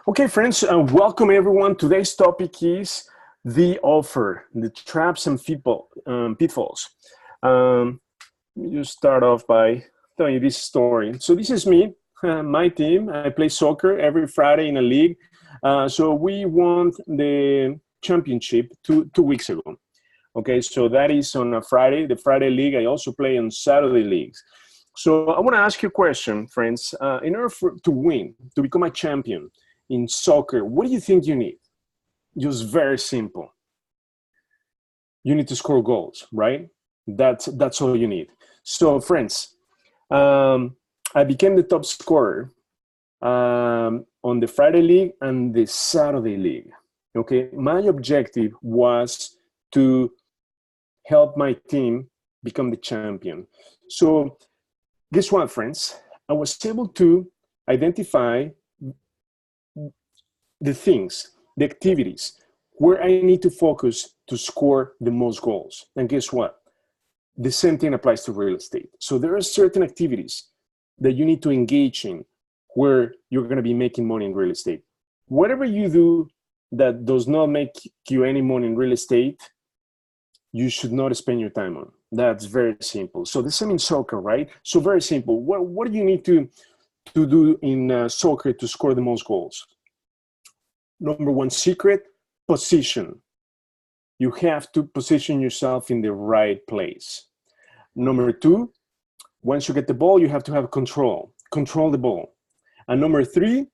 Okay, friends, welcome everyone. Today's topic is the offer, the traps and pitfalls. Let me just start off by telling you this story. So this is me, my team. I play soccer every Friday in a league. So we won the championship two weeks ago. Okay, so that is on a Friday, the Friday league. I also play on Saturday leagues. So I want to ask you a question, friends. In order to win, to become a champion in soccer, what do you think you need? Just very simple. You need to score goals, right? That's all you need. So, friends, I became the top scorer on the Friday league and the Saturday league. Okay, my objective was to help my team become the champion. So, guess what, friends? I was able to identify the things, the activities, where I need to focus to score the most goals. And guess what? The same thing applies to real estate. So there are certain activities that you need to engage in where you're going to be making money in real estate. Whatever you do that does not make you any money in real estate, you should not spend your time on. That's very simple. So the same in soccer, right? So very simple. What do you need to do in soccer to score the most goals? Number one secret, position. You have to position yourself in the right place. Number two, once you get the ball, you have to have control. Control the ball. And number three,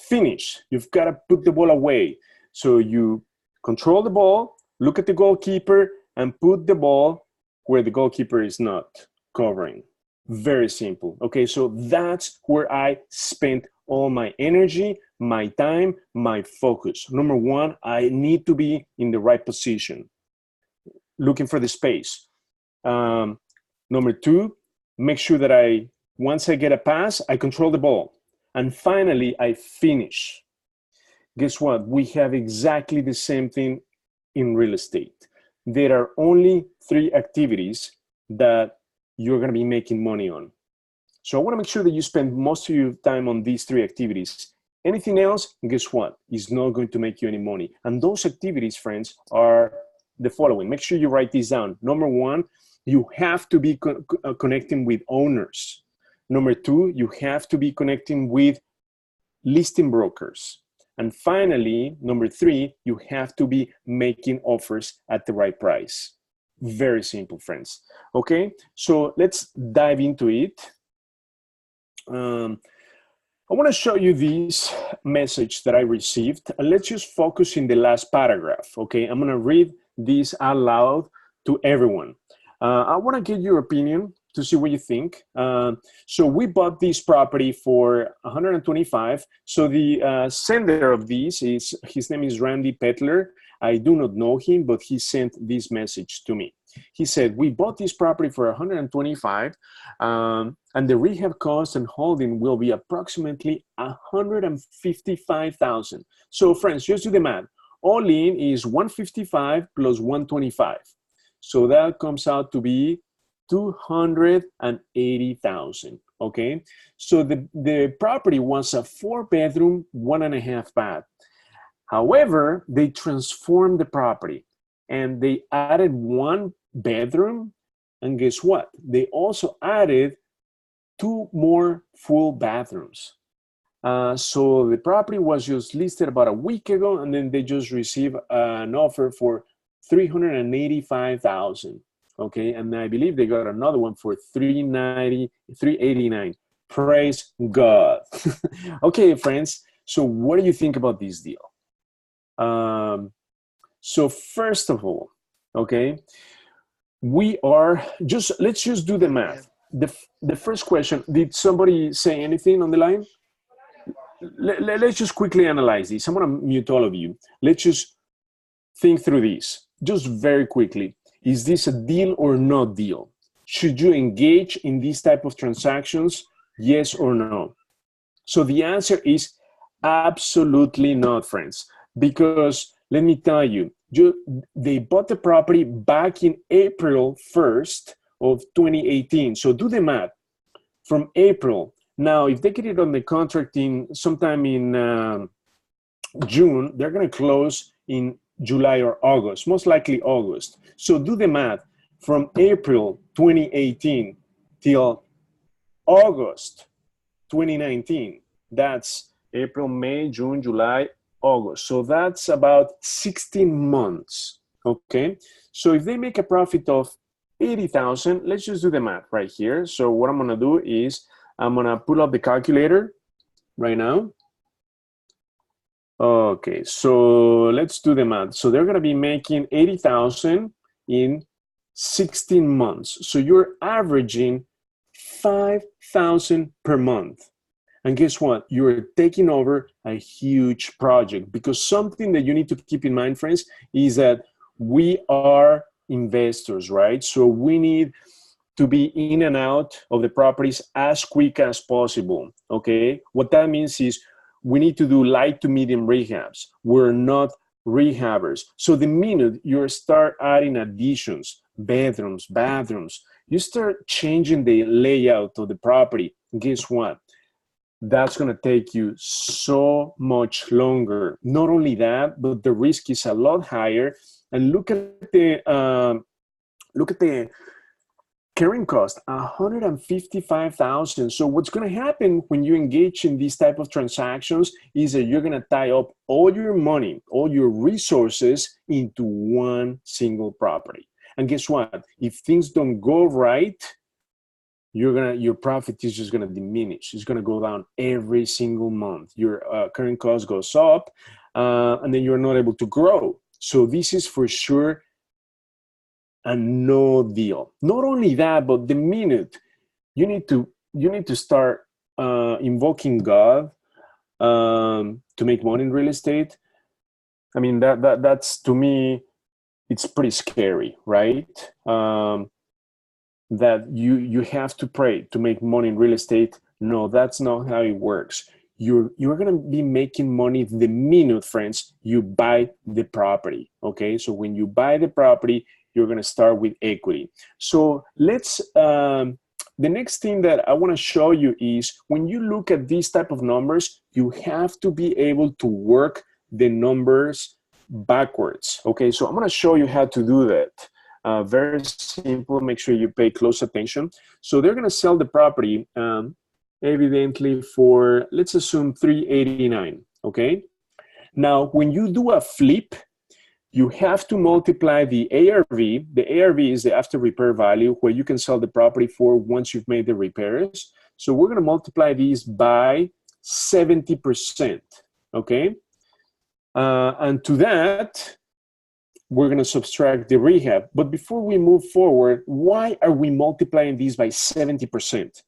finish. You've got to put the ball away. So you control the ball, look at the goalkeeper, and put the ball where the goalkeeper is not covering. Very simple. Okay, so that's where I spent all my energy, my time, my focus. Number one, I need to be in the right position, looking for the space. Number two, make sure that once I get a pass, I control the ball. And finally, I finish. Guess what? We have exactly the same thing in real estate. There are only 3 activities that you're going to be making money on. So I want to make sure that you spend most of your time on these 3 activities. Anything else, guess what? Is not going to make you any money. And those activities, friends, are the following. Make sure you write these down. Number one, you have to be connecting with owners. Number two, you have to be connecting with listing brokers. And finally, number 3, you have to be making offers at the right price. Very simple, friends. Okay, so let's dive into it. I want to show you this message that I received. And let's just focus in the last paragraph. Okay, I'm going to read this out loud to everyone. I want to get your opinion to see what you think. So we bought this property for $125. So the sender of this his name is Randy Petler. I do not know him, but he sent this message to me. He said, we bought this property for $125, and the rehab cost and holding will be approximately $155,000. So friends, just do the math. All in is $155 plus $125. So that comes out to be $280,000. Okay, so the property was a 4-bedroom, 1.5 bath. However, they transformed the property and they added 1 bedroom, and guess what? They also added 2 more full bathrooms. So the property was just listed about a week ago, and then they just received an offer for $385,000. Okay, and I believe they got another one for $389. Praise God. Okay, friends. So what do you think about this deal? So first of all, okay, let's just do the math. The first question, did somebody say anything on the line? Let's just quickly analyze this. I'm going to mute all of you. Let's just think through this, just very quickly. Is this a deal or no deal? Should you engage in these type of transactions? Yes or no? So the answer is absolutely not, friends. Because let me tell you, they bought the property back in April 1st of 2018. So do the math. From April. Now, if they get it on the contract sometime in June, they're going to close in July or August, most likely August. So do the math from April 2018 till August 2019. That's April, May, June, July, August. So that's about 16 months, okay? So if they make a profit of 80,000, let's just do the math right here. So what I'm gonna do is I'm gonna pull up the calculator right now. Okay, so let's do the math. So they're gonna be making 80,000 in 16 months. So you're averaging 5,000 per month. And guess what? You're taking over a huge project, because something that you need to keep in mind, friends, is that we are investors, right? So we need to be in and out of the properties as quick as possible, okay? What that means is we need to do light to medium rehabs. We're not rehabbers. So the minute you start adding additions, bedrooms, bathrooms, you start changing the layout of the property, guess what? That's going to take you so much longer. Not only that, but the risk is a lot higher. And look at the carrying cost, 155,000. So what's going to happen when you engage in these type of transactions is that you're going to tie up all your money, all your resources into one single property. And guess what? If things don't go right, your profit is just going to diminish. It's going to go down every single month. Your current cost goes up, and then you're not able to grow. So this is for sure a no deal. Not only that, but the minute you need to start invoking God to make money in real estate. I mean, that's, to me, it's pretty scary, right? That you have to pray to make money in real estate. No, that's not how it works. You're going to be making money the minute, friends, you buy the property, okay? So when you buy the property, you're going to start with equity. So let's, the next thing that I want to show you is when you look at these type of numbers, you have to be able to work the numbers backwards, okay? So I'm going to show you how to do that. Very simple. Make sure you pay close attention. So they're going to sell the property evidently for, let's assume, $389, okay? Now, when you do a flip, you have to multiply the ARV. The ARV is the after repair value, where you can sell the property for once you've made the repairs. So we're going to multiply these by 70%, okay? And to that, we're going to subtract the rehab. But before we move forward, why are we multiplying these by 70%?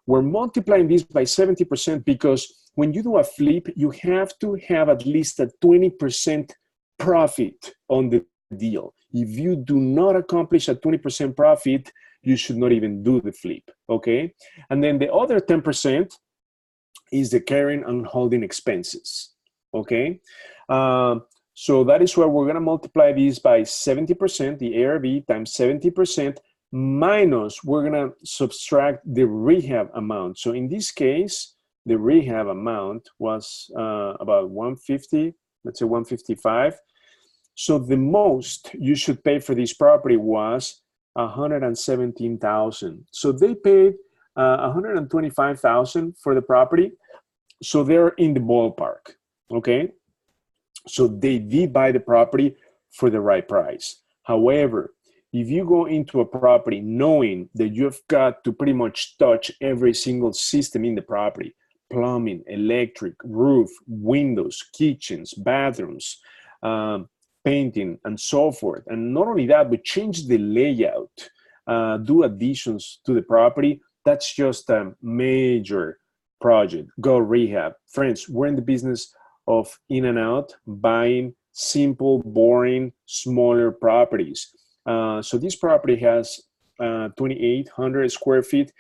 We're multiplying these by 70% because when you do a flip, you have to have at least a 20% profit on the deal. If you do not accomplish a 20% profit, you should not even do the flip, okay? And then the other 10% is the carrying and holding expenses, okay? So that is why we're going to multiply these by 70%, the ARV times 70%, minus, we're going to subtract the rehab amount. So in this case, the rehab amount was about 150, let's say 155. So the most you should pay for this property was 117,000. So they paid 125,000 for the property. So they're in the ballpark, okay? So they did buy the property for the right price. However, if you go into a property knowing that you've got to pretty much touch every single system in the property, plumbing, electric, roof, windows, kitchens, bathrooms, painting, and so forth, and not only that, but change the layout, do additions to the property, that's just a major project. Go rehab. Friends, we're in the business of in and out, buying simple, boring, smaller properties. So this property has 2,800 square feet.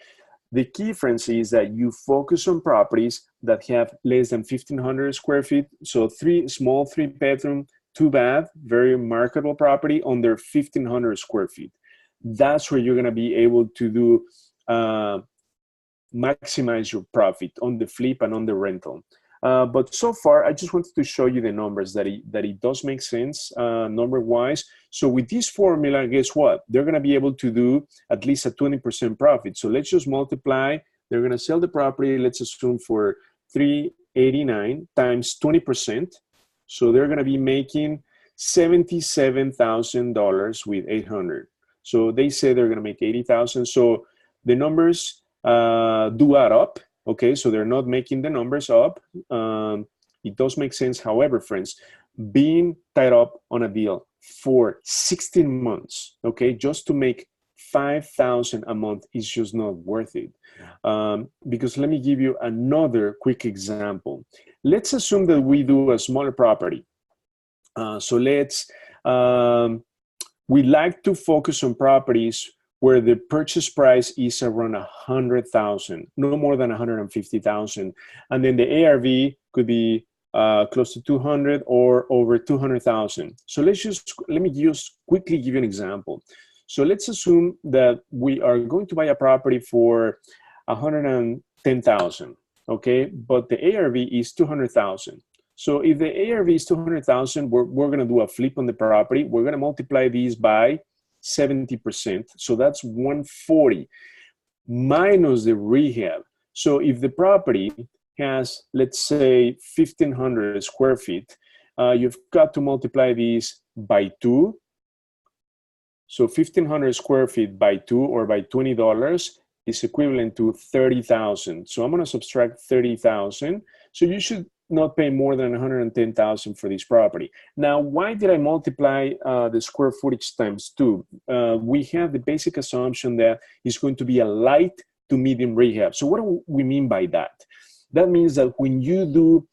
The key, friends, is that you focus on properties that have less than 1,500 square feet. So small 3-bedroom, 2-bath, very marketable property under 1,500 square feet. That's where you're going to be able to do maximize your profit on the flip and on the rental. But so far, I just wanted to show you the numbers that it does make sense number-wise. So with this formula, guess what? They're going to be able to do at least a 20% profit. So let's just multiply. They're going to sell the property, let's assume for $389 times 20%. So they're going to be making $77,000 with 800. So they say they're going to make 80,000. So the numbers do add up. Okay, so they're not making the numbers up. It does make sense. However, friends, being tied up on a deal for 16 months, okay, just to make $5,000 a month is just not worth it. Because let me give you another quick example. Let's assume that we do a smaller property. So we like to focus on properties where the purchase price is around 100,000, no more than 150,000, and then the ARV could be close to 200 or over 200,000. So let me just quickly give you an example. So let's assume that we are going to buy a property for 110,000, okay, but the ARV is 200,000. So if the ARV is 200,000, we're going to do a flip on the property. We're going to multiply these by 70%. So that's 140 minus the rehab. So if the property has, let's say, 1,500 square feet, you've got to multiply these by 2. So 1,500 square feet by 2 or by $20 is equivalent to 30,000. So I'm going to subtract 30,000. So you should not pay more than 110,000 for this property. Now, why did I multiply the square footage times 2? We have the basic assumption that it's going to be a light to medium rehab. So what do we mean by that? That means that when you do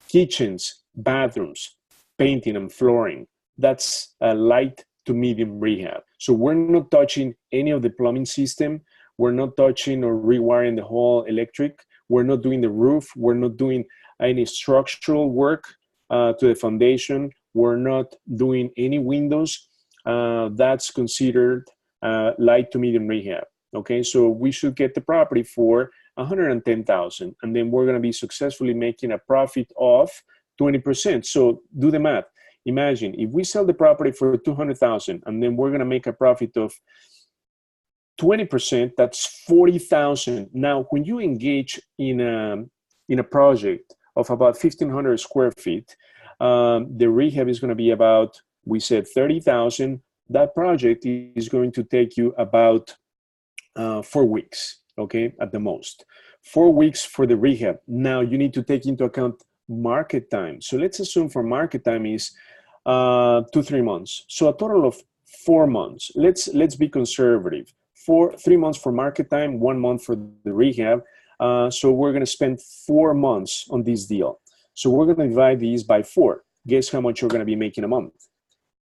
kitchens, bathrooms, painting and flooring, that's a light to medium rehab. So we're not touching any of the plumbing system. We're not touching or rewiring the whole electric. We're not doing the roof. We're not doing any structural work to the foundation. We're not doing any windows. That's considered light to medium rehab. Okay, so we should get the property for 110,000, and then we're going to be successfully making a profit of 20%. So do the math. Imagine if we sell the property for 200,000, and then we're going to make a profit of 20%, that's 40,000. Now, when you engage in a project of about 1,500 square feet, the rehab is going to be about, we said 30,000. That project is going to take you about 4 weeks, okay, at the most. 4 weeks for the rehab. Now, you need to take into account market time. So let's assume for market time is 2-3 months. So a total of 4 months. Let's be conservative. 3 months for market time, 1 month for the rehab. So we're going to spend 4 months on this deal. So we're going to divide these by 4. Guess how much you're going to be making a month?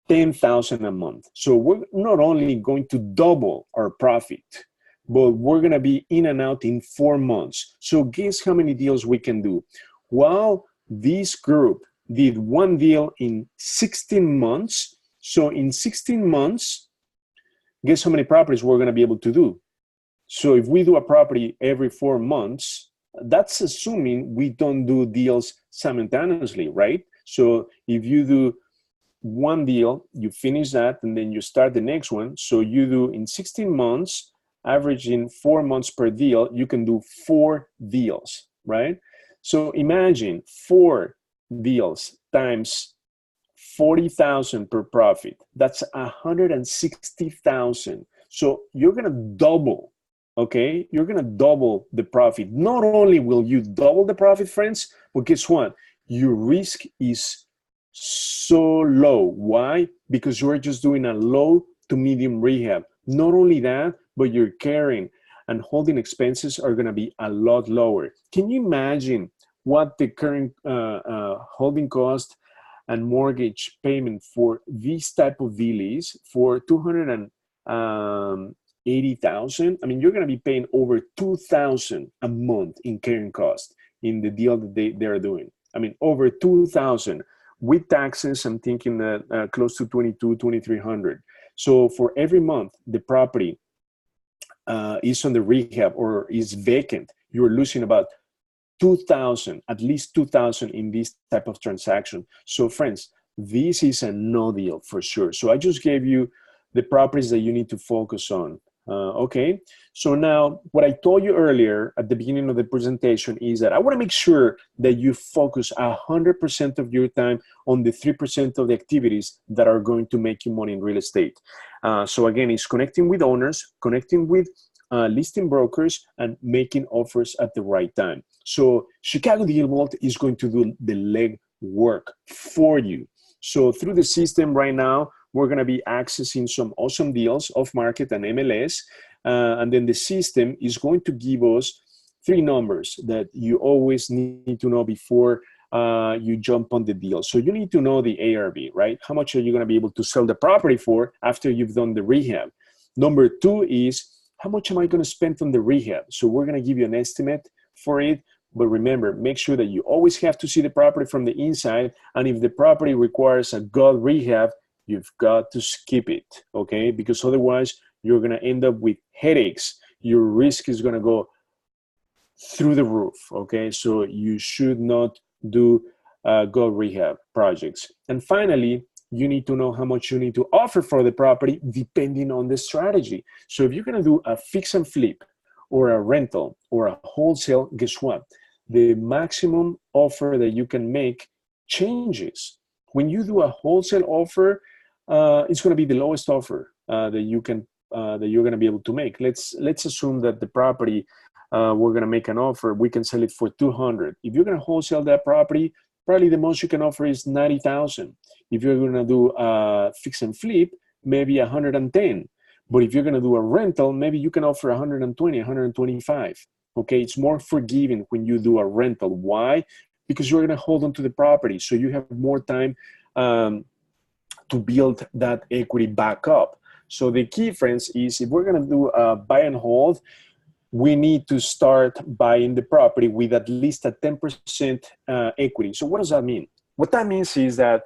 10,000 a month. So we're not only going to double our profit, but we're going to be in and out in 4 months. So guess how many deals we can do? Well, this group did 1 deal in 16 months. So in 16 months, guess how many properties we're going to be able to do? So if we do a property every 4 months, that's assuming we don't do deals simultaneously, right? So if you do 1 deal, you finish that, and then you start the next one. So you do in 16 months, averaging 4 months per deal, you can do 4 deals, right? So imagine 4 deals times 40,000 per profit. That's 160,000. So you're going to double, okay? You're going to double the profit. Not only will you double the profit, friends, but guess what? Your risk is so low. Why? Because you're just doing a low to medium rehab. Not only that, but your carrying and holding expenses are going to be a lot lower. Can you imagine what the current holding cost and mortgage payment for this type of deal is for 280,000? I mean, you're going to be paying over 2,000 a month in carrying cost in the deal that they are doing. I mean, over 2,000 with taxes. I'm thinking that close to 2,300. So for every month the property is on the rehab or is vacant, you're losing about 2,000, at least 2,000 in this type of transaction. So friends, this is a no deal for sure. So I just gave you the properties that you need to focus on. Okay, so now what I told you earlier at the beginning of the presentation is that I want to make sure that you focus 100% of your time on the 3% of the activities that are going to make you money in real estate. So again, it's connecting with owners, connecting with listing brokers, and making offers at the right time. So Chicago Deal Vault is going to do the leg work for you. So through the system right now, we're going to be accessing some awesome deals off market and MLS. And then the system is going to give us 3 numbers that you always need to know before you jump on the deal. So you need to know the ARV, right? How much are you going to be able to sell the property for after you've done the rehab? Number 2 is, how much am I going to spend on the rehab? So we're going to give you an estimate for it. But remember, make sure that you always have to see the property from the inside. And if the property requires a gut rehab, you've got to skip it, okay? Because otherwise, you're going to end up with headaches. Your risk is going to go through the roof, okay? So you should not do gut rehab projects. And finally, you need to know how much you need to offer for the property depending on the strategy. So if you're going to do a fix and flip or a rental or a wholesale, guess what? The maximum offer that you can make changes. When you do a wholesale offer, it's going to be the lowest offer that you're going to be able to make. Let's assume that the property we're going to make an offer. We can sell it for 200. If you're going to wholesale that property, probably the most you can offer is 90,000. If you're going to do a fix and flip, maybe 110. But if you're going to do a rental, maybe you can offer 120, 125. Okay, it's more forgiving when you do a rental. Why? Because you're going to hold on to the property, so you have more time to build that equity back up. So the key, friends, is if we're going to do a buy and hold, we need to start buying the property with at least a 10% equity. So what does that mean? What that means is that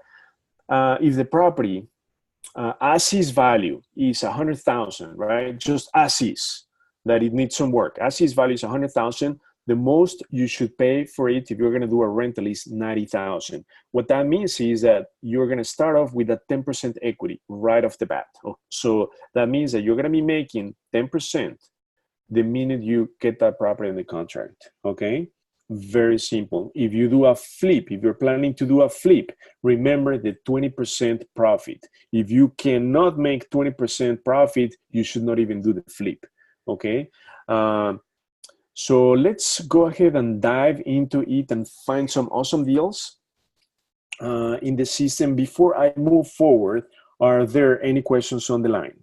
if the property as is value is 100,000, right? Just as is, that it needs some work. As is value is 100,000. The most you should pay for it if you're going to do a rental is 90,000. What that means is that you're going to start off with a 10% equity right off the bat. So that means that you're going to be making 10% the minute you get that property in the contract. Okay? Very simple. If you do a flip, if you're planning to do a flip, remember the 20% profit. If you cannot make 20% profit, you should not even do the flip. Okay? So let's go ahead and dive into it and find some awesome deals in the system. Before I move forward, are there any questions on the line?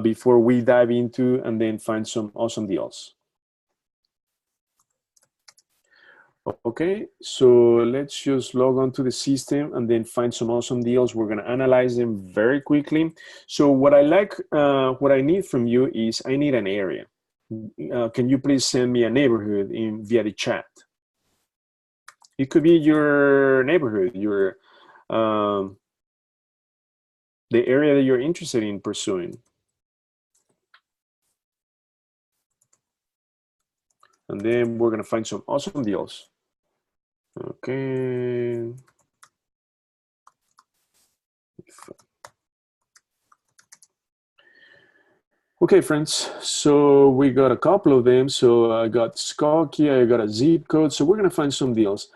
Before we dive into and then find some awesome deals. Okay, so let's just log on to the system and then find some awesome deals. We're going to analyze them very quickly. So what I need from you is I need an area. Can you please send me a neighborhood via the chat? It could be your neighborhood, your the area that you're interested in pursuing. And then we're going to find some awesome deals. Okay. Okay, friends. So we got a couple of them. So I got Skokie, I got a zip code. So we're going to find some deals.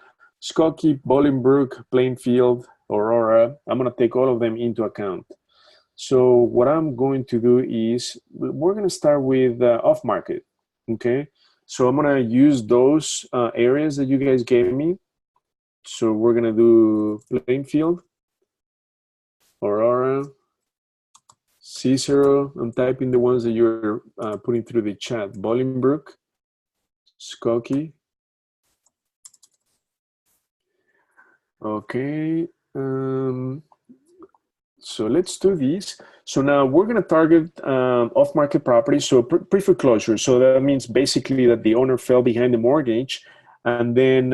Skokie, Bolingbrook, Plainfield, Aurora. I'm going to take all of them into account. So what I'm going to do is we're going to start with off market. Okay. So I'm going to use those areas that you guys gave me. So we're going to do Plainfield, Aurora, Cicero. I'm typing the ones that you're putting through the chat. Bolingbrook, Skokie. Okay. So let's do this. So now we're going to target off-market properties, so pre-foreclosure. So that means basically that the owner fell behind the mortgage, and then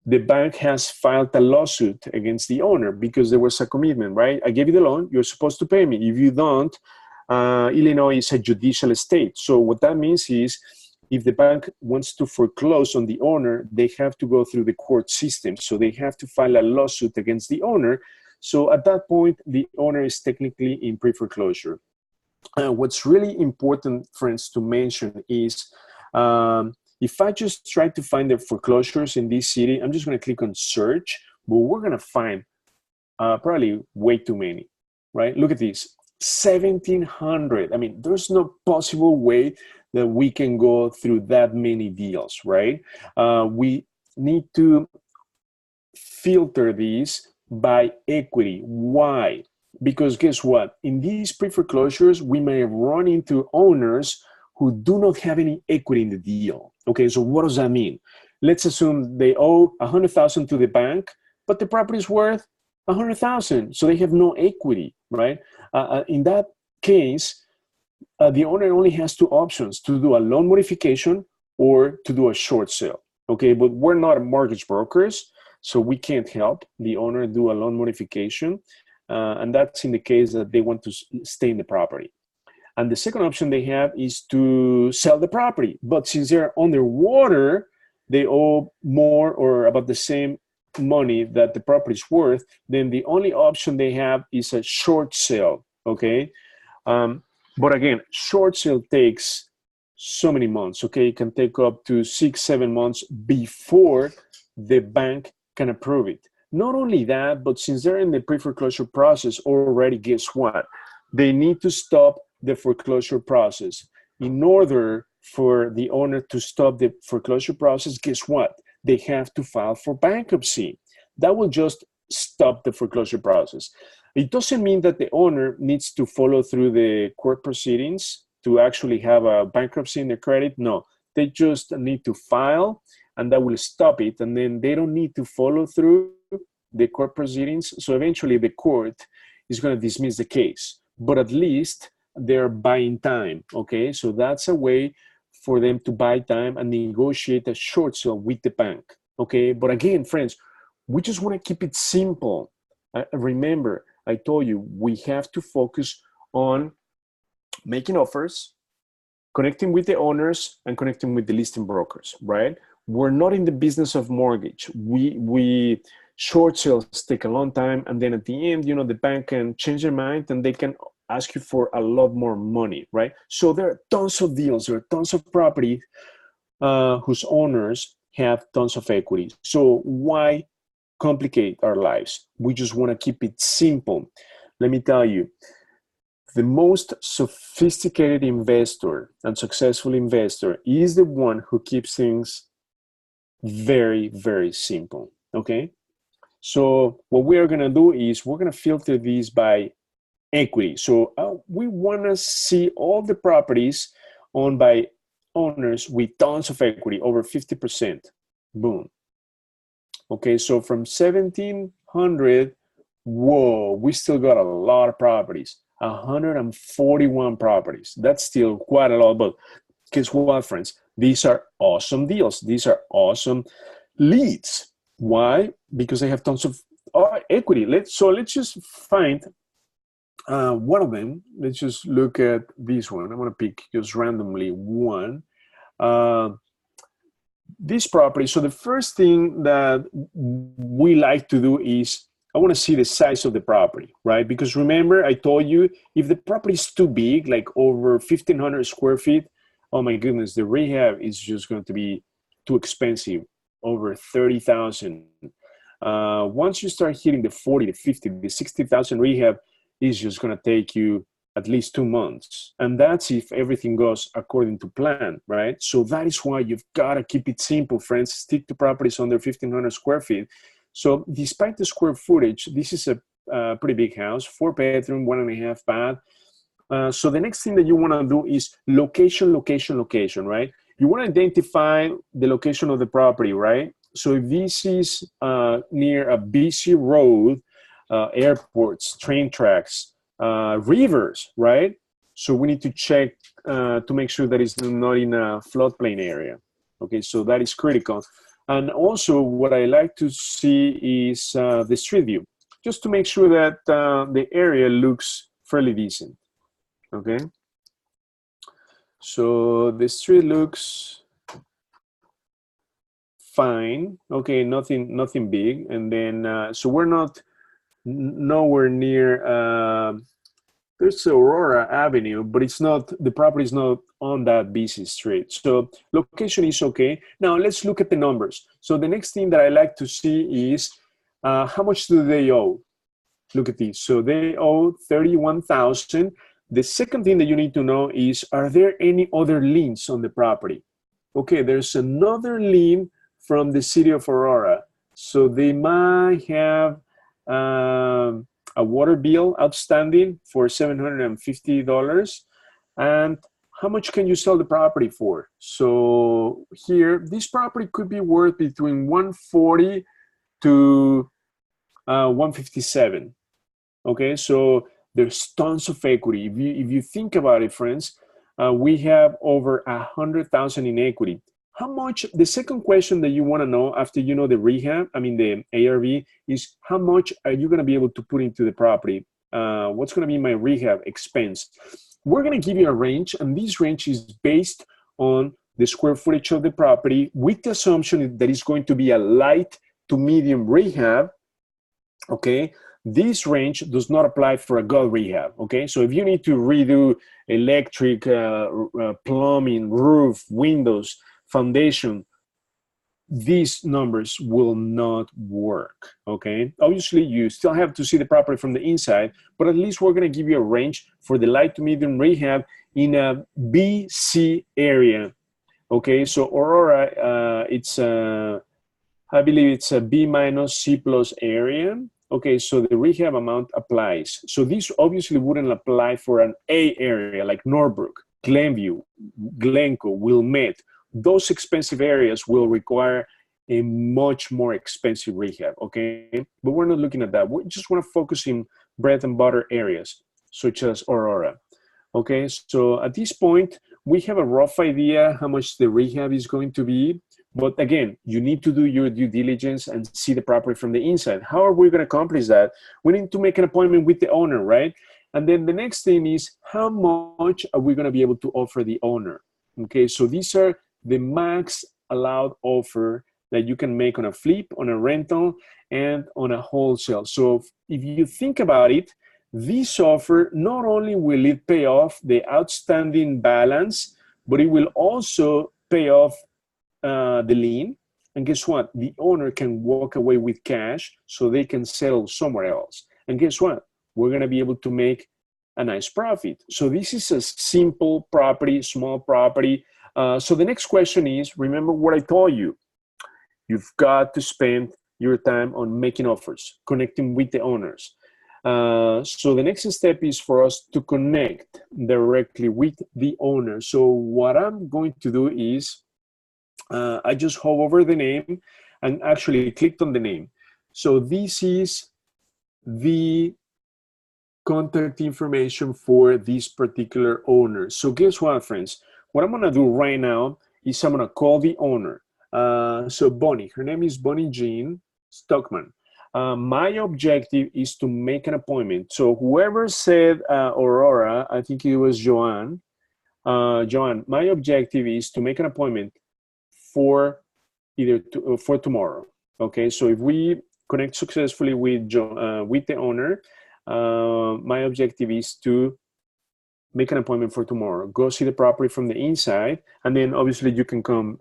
the bank has filed a lawsuit against the owner because there was a commitment, right? I gave you the loan, you're supposed to pay me. If you don't, Illinois is a judicial state. So what that means is if the bank wants to foreclose on the owner, they have to go through the court system. So they have to file a lawsuit against the owner. So at that point, the owner is technically in pre-foreclosure. What's really important, friends, to mention is if I just try to find the foreclosures in this city, I'm just going to click on search, but we're going to find probably way too many, right? Look at this, 1,700. I mean, there's no possible way that we can go through that many deals, right? We need to filter these by equity. Why? Because guess what? In these pre-foreclosures, we may run into owners who do not have any equity in the deal. Okay, so what does that mean? Let's assume they owe $100,000 to the bank, but the property is worth $100,000, so they have no equity, right? In that case, the owner only has two options: to do a loan modification or to do a short sale. Okay, but we're not mortgage brokers, so we can't help the owner do a loan modification, and that's in the case that they want to stay in the property. And the second option they have is to sell the property, but since they're underwater, they owe more or about the same money that the property is worth, then the only option they have is a short sale, okay? But again, short sale takes so many months, okay? It can take up to 6-7 months before the bank can approve it. Not only that, but since they're in the pre-foreclosure process already, guess what? They need to stop the foreclosure process. In order for the owner to stop the foreclosure process, guess what? They have to file for bankruptcy. That will just stop the foreclosure process. It doesn't mean that the owner needs to follow through the court proceedings to actually have a bankruptcy in their credit. No, they just need to file, and that will stop it. And then they don't need to follow through the court proceedings. So eventually the court is going to dismiss the case, but at least they're buying time, okay? So that's a way for them to buy time and negotiate a short sale with the bank, okay? But again, friends, we just want to keep it simple. Remember, I told you, we have to focus on making offers, connecting with the owners, and connecting with the listing brokers, right? We're not in the business of mortgage. We short sales take a long time, and then at the end, you know, the bank can change their mind and they can ask you for a lot more money, right? So there are tons of deals, there are tons of property whose owners have tons of equity. So why complicate our lives? We just want to keep it simple. Let me tell you, the most sophisticated investor and successful investor is the one who keeps things very, very simple, okay? So what we are going to do is we're going to filter these by equity. So we want to see all the properties owned by owners with tons of equity, over 50%. Boom. Okay, so from 1,700, whoa, we still got a lot of properties. 141 properties. That's still quite a lot, but guess what, friends? These are awesome deals. These are awesome leads. Why? Because they have tons of equity. Let's just find one of them. Let's just look at this one. I'm going to pick just randomly one. This property. So the first thing that we like to do is I want to see the size of the property, right? Because remember, I told you, if the property is too big, like over 1,500 square feet, oh my goodness, the rehab is just going to be too expensive, over 30,000. Once you start hitting the 40, the 50, the 60,000 rehab is just going to take you at least 2 months. And that's if everything goes according to plan, right? So that is why you've got to keep it simple, friends. Stick to properties under 1,500 square feet. So despite the square footage, this is a pretty big house, 4-bedroom, 1.5 bath. So the next thing that you want to do is location, right? You want to identify the location of the property, right? So if this is near a busy road, airports, train tracks, rivers, right? So we need to check to make sure that it's not in a floodplain area. Okay, so that is critical. And also what I like to see is the street view, just to make sure that the area looks fairly decent. Okay. So the street looks fine. Okay, nothing big. And then, so we're not nowhere near, there's Aurora Avenue, but it's not, the property is not on that busy street. So location is okay. Now let's look at the numbers. So the next thing that I like to see is how much do they owe? Look at this. So they owe $31,000. The second thing that you need to know is, are there any other liens on the property? Okay, there's another lien from the city of Aurora. So they might have a water bill outstanding for $750. And how much can you sell the property for? So here, this property could be worth between 140 to 157. Okay, so there's tons of equity. If you think about it, friends, we have over 100,000 in equity. How much? The second question that you want to know after you know the rehab, I mean the ARV, is how much are you going to be able to put into the property? What's going to be my rehab expense? We're going to give you a range, and this range is based on the square footage of the property with the assumption that it's going to be a light to medium rehab. Okay, this range does not apply for a gut rehab. Okay, so if you need to redo electric, plumbing, roof, windows, foundation, these numbers will not work. Okay, obviously you still have to see the property from the inside, but at least we're going to give you a range for the light to medium rehab in a BC area. Okay, so Aurora, it's I believe it's a B minus C plus area. Okay, so the rehab amount applies. So this obviously wouldn't apply for an A area like Norbrook, Glenview, Glencoe, Wilmette. Those expensive areas will require a much more expensive rehab, okay? But we're not looking at that. We just want to focus in bread and butter areas, such as Aurora. Okay, so at this point, we have a rough idea how much the rehab is going to be. But again, you need to do your due diligence and see the property from the inside. How are we going to accomplish that? We need to make an appointment with the owner, right? And then the next thing is, how much are we going to be able to offer the owner? Okay, so these are the max allowed offer that you can make on a flip, on a rental, and on a wholesale. So if you think about it, this offer, not only will it pay off the outstanding balance, but it will also pay off the lien. And guess what? The owner can walk away with cash so they can settle somewhere else. And guess what? We're going to be able to make a nice profit. So this is a simple property, small property. So the next question is, remember what I told you. You've got to spend your time on making offers, connecting with the owners. So the next step is for us to connect directly with the owner. So what I'm going to do is, I just hover over the name and actually clicked on the name. So this is the contact information for this particular owner. So guess what, friends? What I'm gonna do right now is I'm gonna call the owner. So Bonnie, her name is Bonnie Jean Stockman. My objective is to make an appointment. So whoever said Aurora, I think it was Joanne. Joanne, my objective is to make an appointment for for tomorrow. Okay, so if we connect successfully with the owner, my objective is to make an appointment for tomorrow. Go see the property from the inside, and then obviously you can come,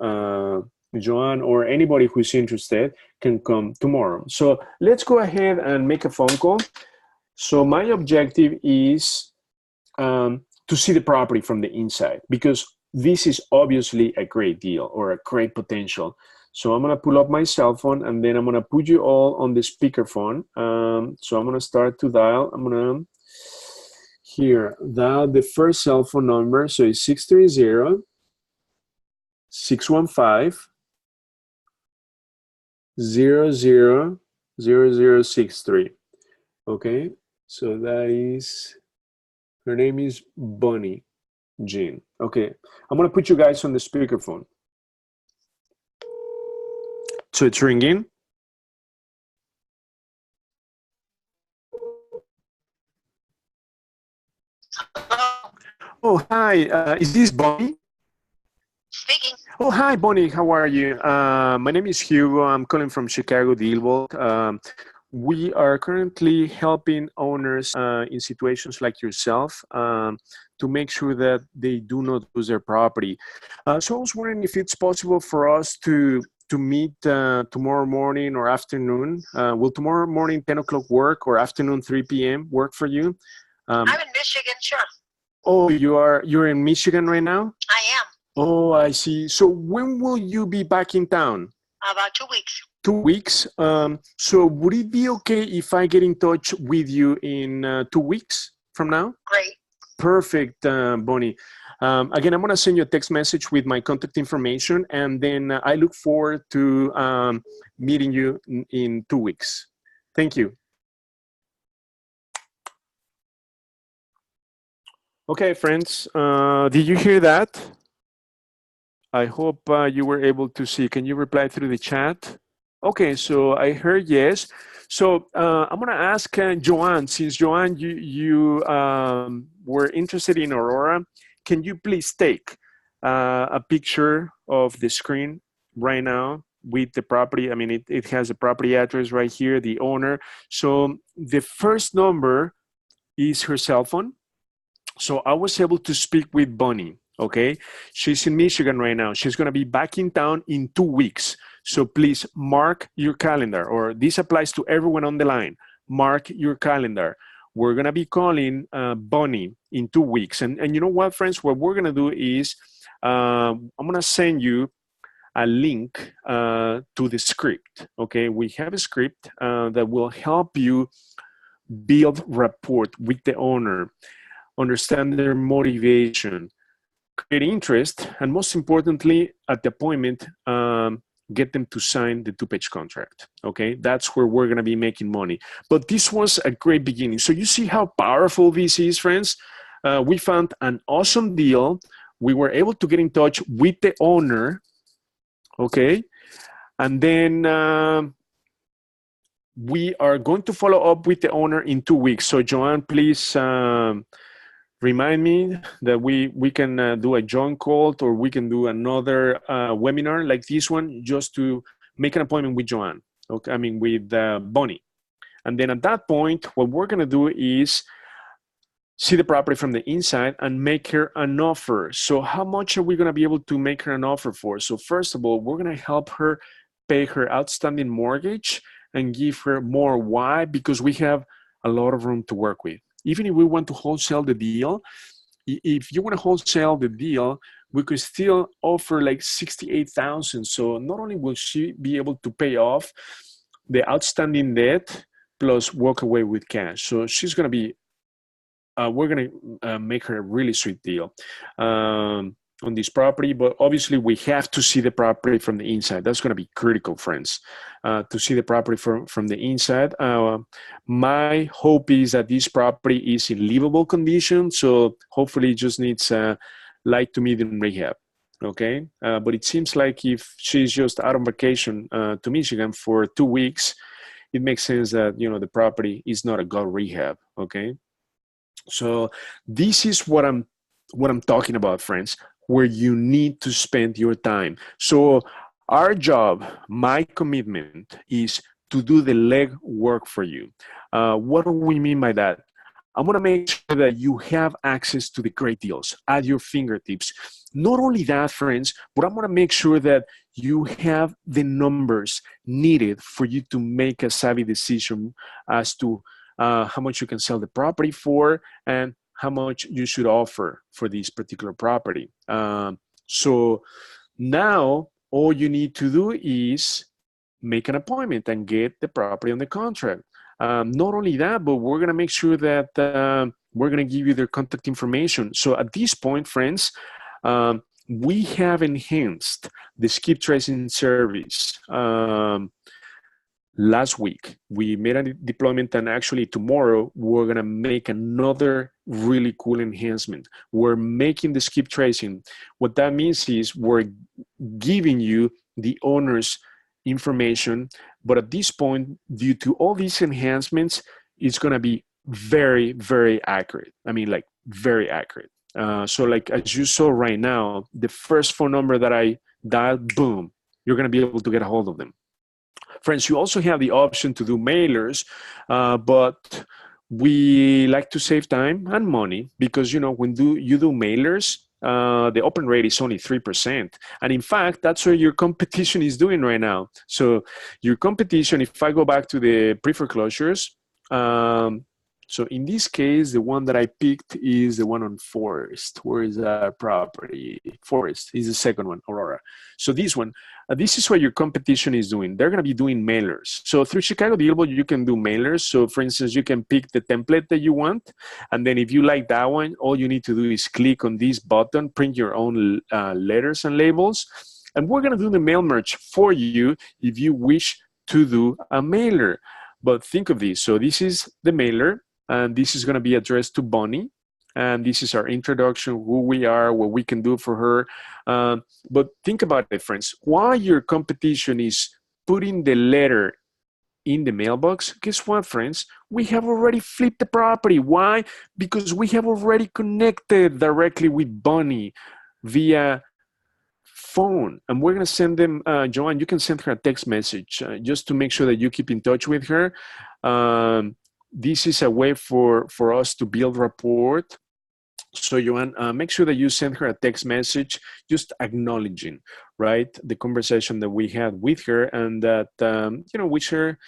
Joanne, or anybody who's interested can come tomorrow. So let's go ahead and make a phone call. So my objective is to see the property from the inside, because this is obviously a great deal or a great potential. So I'm going to pull up my cell phone, and then I'm going to put you all on the speakerphone. So I'm going to start to dial. I'm going to dial the first cell phone number. So it's 630-615-000063. Okay, so that is, her name is Bonnie Jean. Okay, I'm gonna put you guys on the speakerphone. So it's ringing. Oh, hi. Is this Bonnie? Speaking. Oh, hi, Bonnie. How are you? My name is Hugo. I'm calling from ChicagoDealVault. We are currently helping owners in situations like yourself to make sure that they do not lose their property. So I was wondering if it's possible for us to meet tomorrow morning or afternoon. Will tomorrow morning 10 o'clock work, or afternoon 3 p.m. work for you? I'm in Michigan, sure. Oh, you're in Michigan right now? I am. Oh, I see. So when will you be back in town? About 2 weeks. 2 weeks. So would it be okay if I get in touch with you in 2 weeks from now? Great. Perfect, Bonnie. Again, I'm going to send you a text message with my contact information, and then I look forward to meeting you in 2 weeks. Thank you. Okay, friends, did you hear that? I hope you were able to see. Can you reply through the chat? Okay, so I heard yes. So I'm going to ask Joanne, since Joanne, you were interested in Aurora, can you please take a picture of the screen right now with the property? I mean, it has a property address right here, the owner. So the first number is her cell phone. So I was able to speak with Bonnie. Okay, she's in Michigan right now. She's going to be back in town in 2 weeks. So please mark your calendar, or this applies to everyone on the line. Mark your calendar. We're going to be calling Bonnie in 2 weeks. And you know what, friends? What we're going to do is I'm going to send you a link to the script. Okay, we have a script that will help you build rapport with the owner, understand their motivation, create interest, and most importantly, at the appointment, get them to sign the 2-page contract. Okay, that's where we're going to be making money. But this was a great beginning. So you see how powerful this is, friends. We found an awesome deal. We were able to get in touch with the owner. Okay, and then we are going to follow up with the owner in 2 weeks. So Joanne, please remind me that we can do a joint call, or we can do another webinar like this one, just to make an appointment with Joanne. Okay, I mean with Bonnie. And then at that point, what we're gonna do is see the property from the inside and make her an offer. So how much are we gonna be able to make her an offer for? So first of all, we're gonna help her pay her outstanding mortgage and give her more. Why? Because we have a lot of room to work with. Even if we want to wholesale the deal, if you want to wholesale the deal, we could still offer like 68,000. So not only will she be able to pay off the outstanding debt, plus walk away with cash. So she's going to be, we're going to make her a really sweet deal on this property. But obviously we have to see the property from the inside. That's going to be critical, friends, to see the property from the inside. My hope is that this property is in livable condition. So hopefully it just needs light to medium rehab. Okay. But it seems like if she's just out on vacation to Michigan for 2 weeks, it makes sense that, you know, the property is not a gut rehab. Okay. So this is what I'm talking about, friends, where you need to spend your time. So our job, my commitment, is to do the leg work for you. What do we mean by that? I want to make sure that you have access to the great deals at your fingertips. Not only that, friends, but I want to make sure that you have the numbers needed for you to make a savvy decision as to how much you can sell the property for and how much you should offer for this particular property. So now all you need to do is make an appointment and get the property on the contract. Not only that, but we're going to make sure that we're going to give you their contact information. So at this point, friends, we have enhanced the skip tracing service. Last week, we made a deployment, and actually tomorrow, we're going to make another really cool enhancement. We're making the skip tracing. What that means is we're giving you the owner's information, but at this point, due to all these enhancements, it's going to be very, very accurate. I mean, like very accurate. So like as you saw right now, the first phone number that I dialed, boom, you're going to be able to get a hold of them. Friends, you also have the option to do mailers, but we like to save time and money because, you know, when you do mailers, the open rate is only 3%. And in fact, that's what your competition is doing right now. So your competition, if I go back to the pre-foreclosures, so in this case, the one that I picked is the one on Forest. Where is that property? Forest is the second one, Aurora. So this one, this is what your competition is doing. They're going to be doing mailers. So through ChicagoDealVault, you can do mailers. So for instance, you can pick the template that you want. And then if you like that one, all you need to do is click on this button, print your own letters and labels. And we're going to do the mail merge for you if you wish to do a mailer. But think of this. So this is the mailer. And this is going to be addressed to Bonnie. And this is our introduction, who we are, what we can do for her. But think about it, friends. While your competition is putting the letter in the mailbox, guess what, friends? We have already flipped the property. Why? Because we have already connected directly with Bonnie via phone. And we're going to send them, Joanne, you can send her a text message just to make sure that you keep in touch with her. This is a way for us to build rapport. So Joanne, make sure that you send her a text message just acknowledging, right, the conversation that we had with her and that, you know, wish her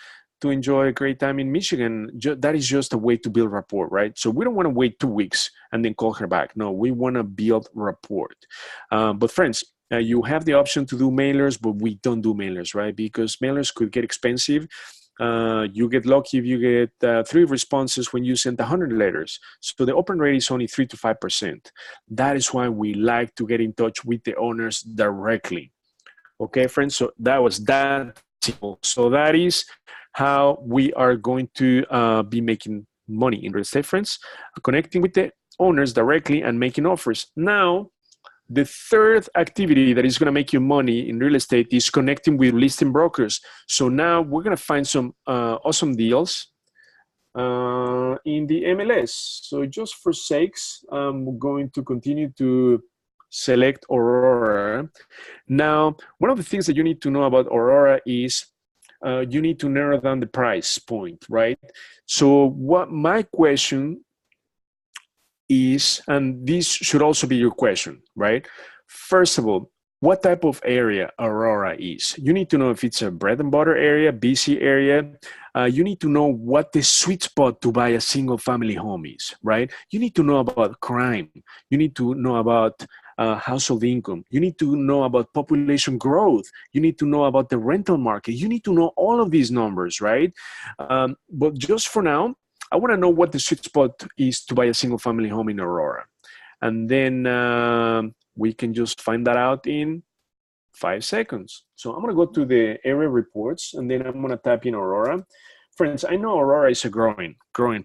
to enjoy a great time in Michigan. That is just a way to build rapport, right? So we don't want to wait 2 weeks and then call her back. No, we want to build rapport. But friends, you have the option to do mailers, but we don't do mailers, right? Because mailers could get expensive. You get lucky if you get 3 responses when you send 100 letters. So the open rate is only 3 to 5%. That is why we like to get in touch with the owners directly. Okay, friends, so that was that simple. So that is how we are going to be making money in real estate, friends, connecting with the owners directly and making offers. Now, the third activity that is going to make you money in real estate is connecting with listing brokers. So now we're going to find some awesome deals in the MLS. So just for sakes, I'm going to continue to select Aurora. Now, one of the things that you need to know about Aurora is you need to narrow down the price point, right? So what my question is, and this should also be your question, right? First of all, what type of area Aurora is? You need to know if it's a bread and butter area, busy area. You need to know what the sweet spot to buy a single family home is, right? You need to know about crime. You need to know about household income. You need to know about population growth. You need to know about the rental market. You need to know all of these numbers, right? But just for now, I want to know what the sweet spot is to buy a single family home in Aurora. And then we can just find that out in 5 seconds. So I'm going to go to the area reports and then I'm going to type in Aurora. Friends, I know Aurora is a growing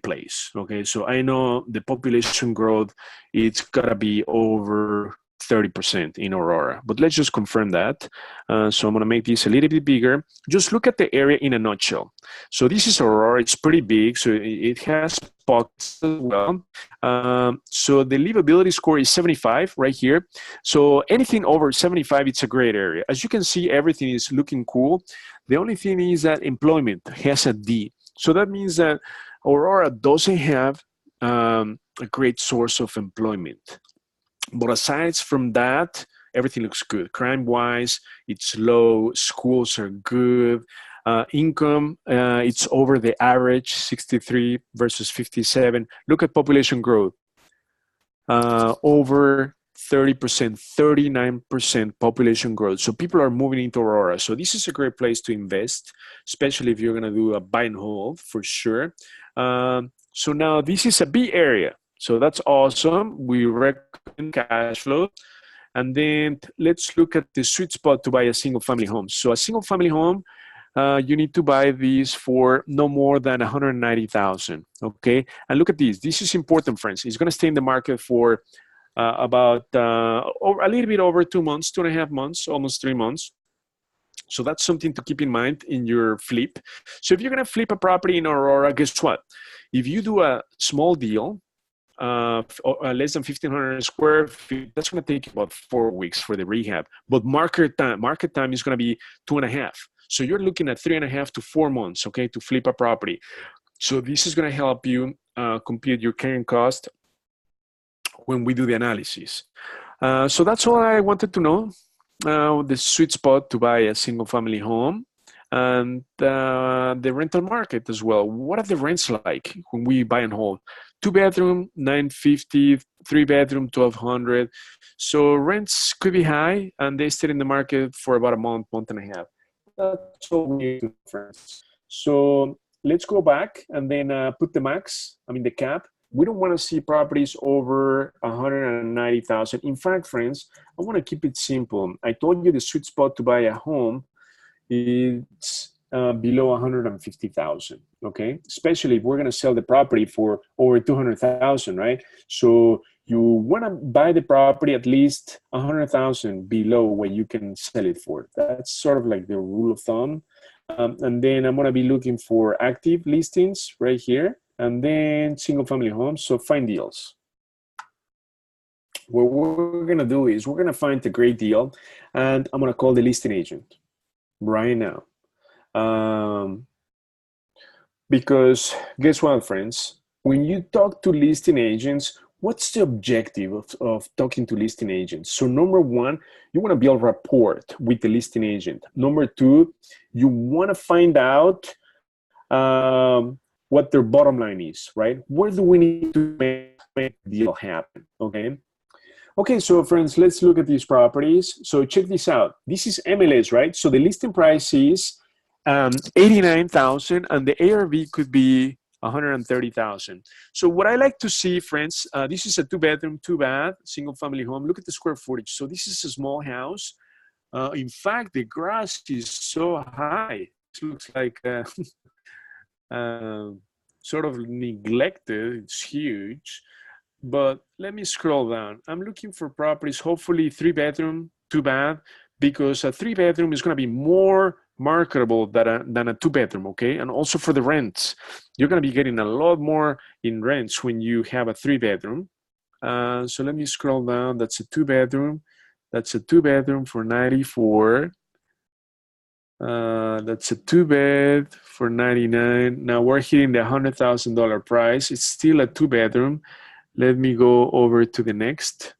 place. Okay, so I know the population growth, it's got to be over 30% in Aurora, but let's just confirm that. So I'm going to make this a little bit bigger. Just look at the area in a nutshell. So this is Aurora. It's pretty big, so it has pockets as well. So the livability score is 75 right here. So anything over 75, it's a great area. As you can see, everything is looking cool. The only thing is that employment has a D. So that means that Aurora doesn't have a great source of employment. But aside from that, everything looks good. Crime-wise, it's low. Schools are good. Income, it's over the average, 63 versus 57. Look at population growth. Over 30%, 39% population growth. So people are moving into Aurora. So this is a great place to invest, especially if you're going to do a buy and hold for sure. So now this is a B area. So that's awesome. We recommend cash flow. And then let's look at the sweet spot to buy a single family home. So a single family home, you need to buy these for no more than $190,000. Okay. And look at this. This is important, friends. It's going to stay in the market for about a little bit over 2 months, 2.5 months, almost 3 months. So that's something to keep in mind in your flip. So if you're going to flip a property in Aurora, guess what? If you do a small deal, less than 1,500 square feet, that's going to take about 4 weeks for the rehab. But market time is going to be 2.5. So you're looking at 3.5 to 4 months, okay, to flip a property. So this is going to help you compute your carrying cost when we do the analysis. So that's all I wanted to know. The sweet spot to buy a single family home, and the rental market as well. What are the rents like when we buy and hold? 2-bedroom, $950, 3-bedroom, $1,200. So rents could be high, and they stay in the market for about a month and a half. That's all we need to know, friends. So let's go back and then put the cap. We don't want to see properties over 190,000. In fact, friends, I want to keep it simple. I told you the sweet spot to buy a home is below 150,000. Okay, especially if we're going to sell the property for over 200,000, right? So you want to buy the property at least 100,000 below what you can sell it for. That's sort of like the rule of thumb. And then I'm going to be looking for active listings right here. And then single family homes, so find deals. What we're gonna do is we're gonna find a great deal, and I'm gonna call the listing agent right now. Because guess what, friends? When you talk to listing agents, what's the objective of talking to listing agents? So number one, you wanna build rapport with the listing agent. Number two, you wanna find out what their bottom line is, right? Where do we need to make the deal happen, okay? Okay, so friends, let's look at these properties. So check this out. This is MLS, right? So the listing price is 89,000, and the ARV could be 130,000. So what I like to see, friends, this is a 2-bedroom, 2-bath, single family home. Look at the square footage. So this is a small house. In fact, the grass is so high. It looks like sort of neglected. It's huge. But let me scroll down. I'm looking for properties, hopefully 3-bedroom, 2-bath, because a 3-bedroom is going to be more marketable than a 2-bedroom, okay? And also for the rents, you're going to be getting a lot more in rents when you have a 3-bedroom. So let me scroll down. That's a 2-bedroom. That's a 2-bedroom for 94. That's a 2-bed for 99. Now we're hitting the $100,000 price. It's still a 2-bedroom. Let me go over to the next.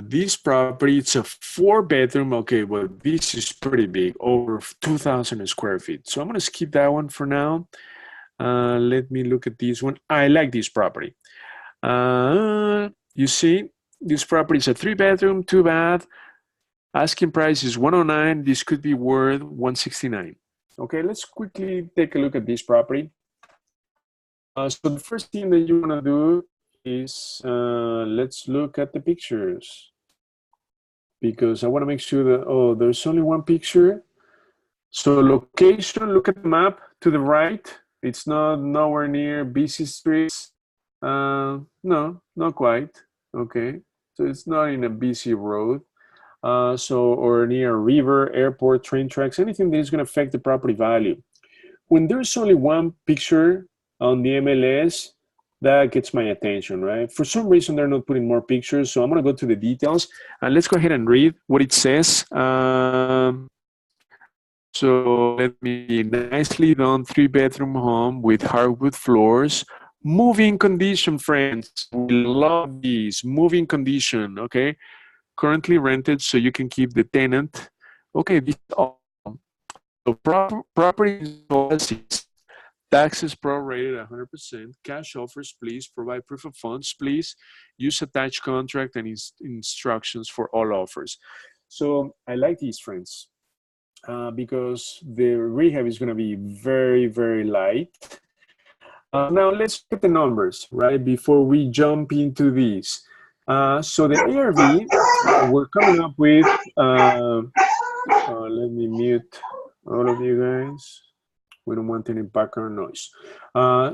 This property, it's a 4-bedroom. Okay, well, this is pretty big, over 2,000 square feet. So I'm gonna skip that one for now. Let me look at this one. I like this property. You see, this property is a 3-bedroom, 2-bath. Asking price is 109. This could be worth 169. Okay, let's quickly take a look at this property. So the first thing that you want to do is let's look at the pictures, because I want to make sure that, oh, there's only one picture. So location, look at the map to the right. It's nowhere near busy streets. No, not quite. Okay, so it's not in a busy road. Or near a river, airport, train tracks, anything that is going to affect the property value. When there's only one picture on the MLS, that gets my attention, right? For some reason, they're not putting more pictures, so I'm going to go to the details, and let's go ahead and read what it says. So let me, nicely done 3-bedroom home with hardwood floors. Moving condition, friends. We love these. Moving condition, okay? Currently rented, so you can keep the tenant. Okay, this is all. So property policies, taxes prorated 100%. Cash offers, please. Provide proof of funds, please. Use attached contract and instructions for all offers. So I like these, friends, because the rehab is going to be very, very light. Now let's look at the numbers, right? Before we jump into these. So the ARV, we're coming up with, let me mute all of you guys. We don't want any background noise.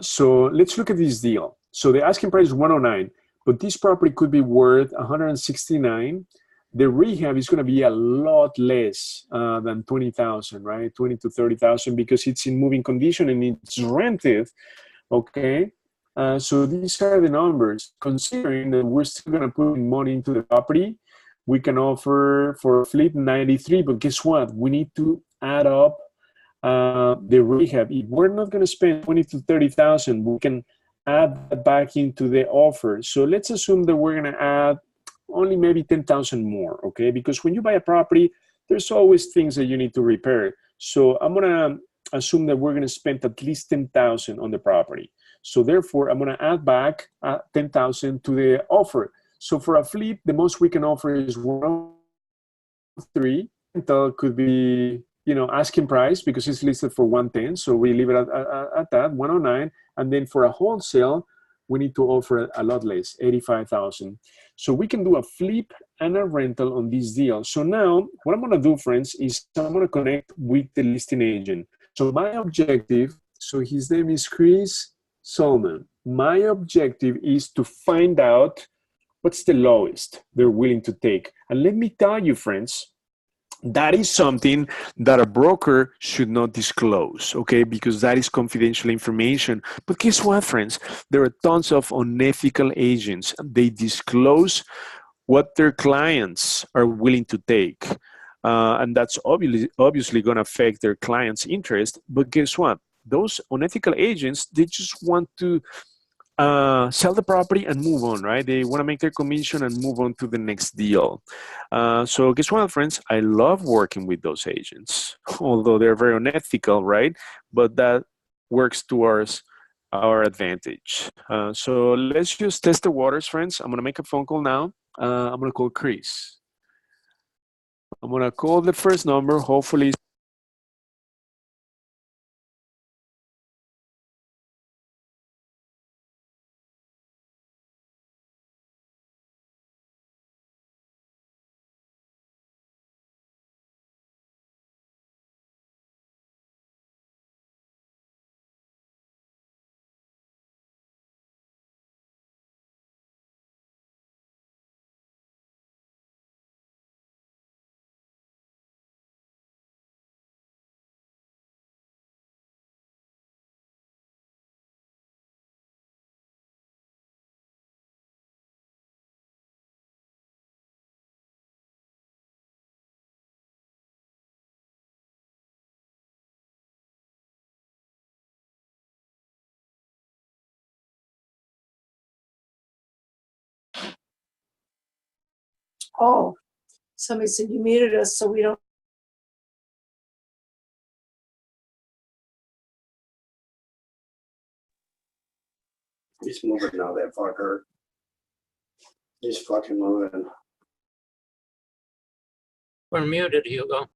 So let's look at this deal. So the asking price is 109, but this property could be worth 169. the rehab is going to be a lot less than 20,000, right? 20 to 30,000 because it's in moving condition and it's rented. Okay. So these are the numbers. Considering that we're still going to put money into the property, we can offer for a flip 93, but guess what? We need to add up the rehab. If we're not going to spend 20 to 30,000, we can add that back into the offer. So let's assume that we're going to add only maybe 10,000 more, okay? Because when you buy a property, there's always things that you need to repair. So I'm going to assume that we're going to spend at least 10,000 on the property. So therefore, I'm going to add back 10,000 to the offer. So for a flip, the most we can offer is 103. Rental could be, you know, asking price because it's listed for 110. So we leave it at that, 109. And then for a wholesale, we need to offer a lot less, 85,000. So we can do a flip and a rental on this deal. So now what I'm going to do, friends, is I'm going to connect with the listing agent. So my objective, so his name is Chris Solman. My objective is to find out what's the lowest they're willing to take. And let me tell you, friends, that is something that a broker should not disclose, okay? Because that is confidential information. But guess what, friends? There are tons of unethical agents. They disclose what their clients are willing to take. And that's obviously going to affect their clients' interest. But guess what? Those unethical agents, they just want to sell the property and move on, right? They want to make their commission and move on to the next deal. So guess what, friends? I love working with those agents, although they're very unethical, right? But that works towards our advantage. So let's just test the waters, friends. I'm going to make a phone call now. I'm going to call Chris. I'm going to call the first number. Hopefully, Oh, somebody said you muted us, so we don't. He's moving now, that fucker. He's fucking moving. We're muted, Hugo.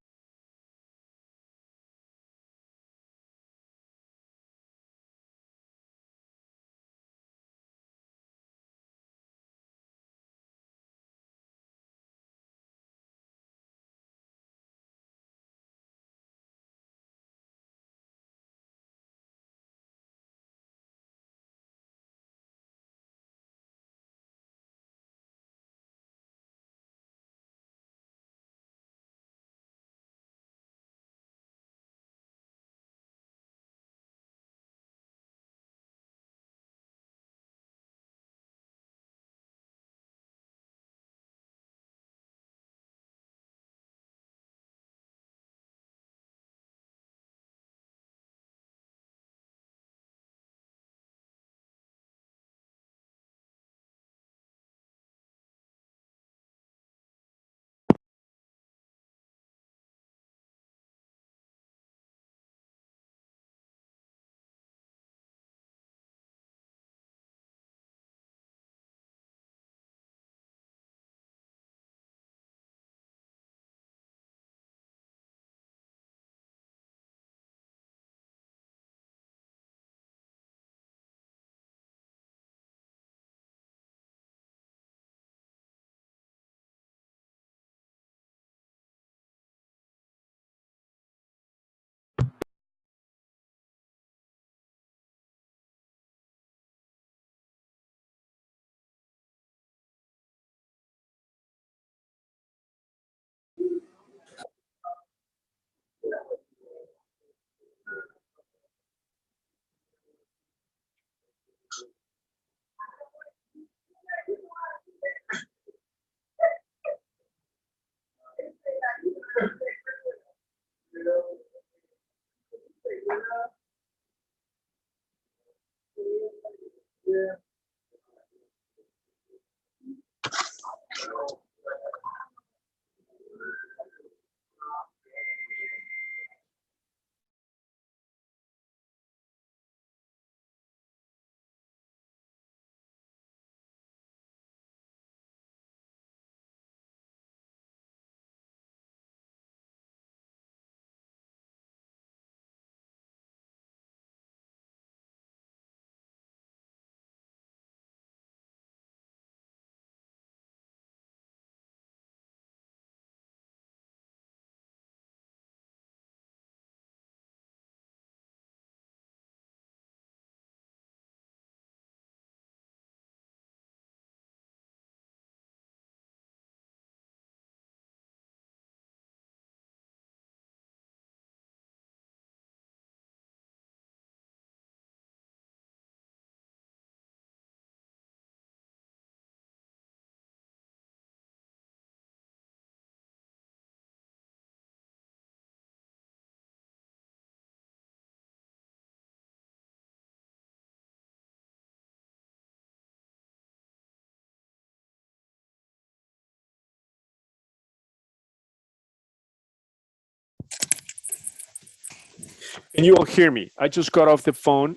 Can you all hear me? I just got off the phone.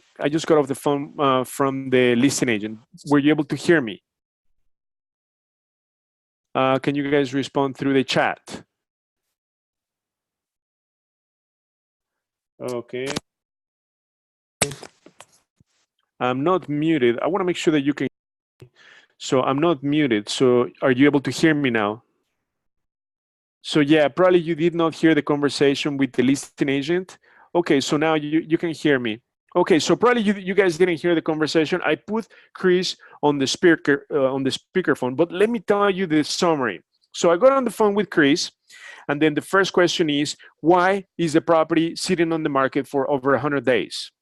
From the listing agent. Were you able to hear me? Can you guys respond through the chat? Okay. I'm not muted. I want to make sure that you can. So I'm not muted. So are you able to hear me now? So yeah, probably you did not hear the conversation with the listing agent. Okay, so now you can hear me. Okay, so probably you guys didn't hear the conversation. I put Chris on the speakerphone, but let me tell you the summary. So I got on the phone with Chris, and then the first question is, why is the property sitting on the market for over 100 days?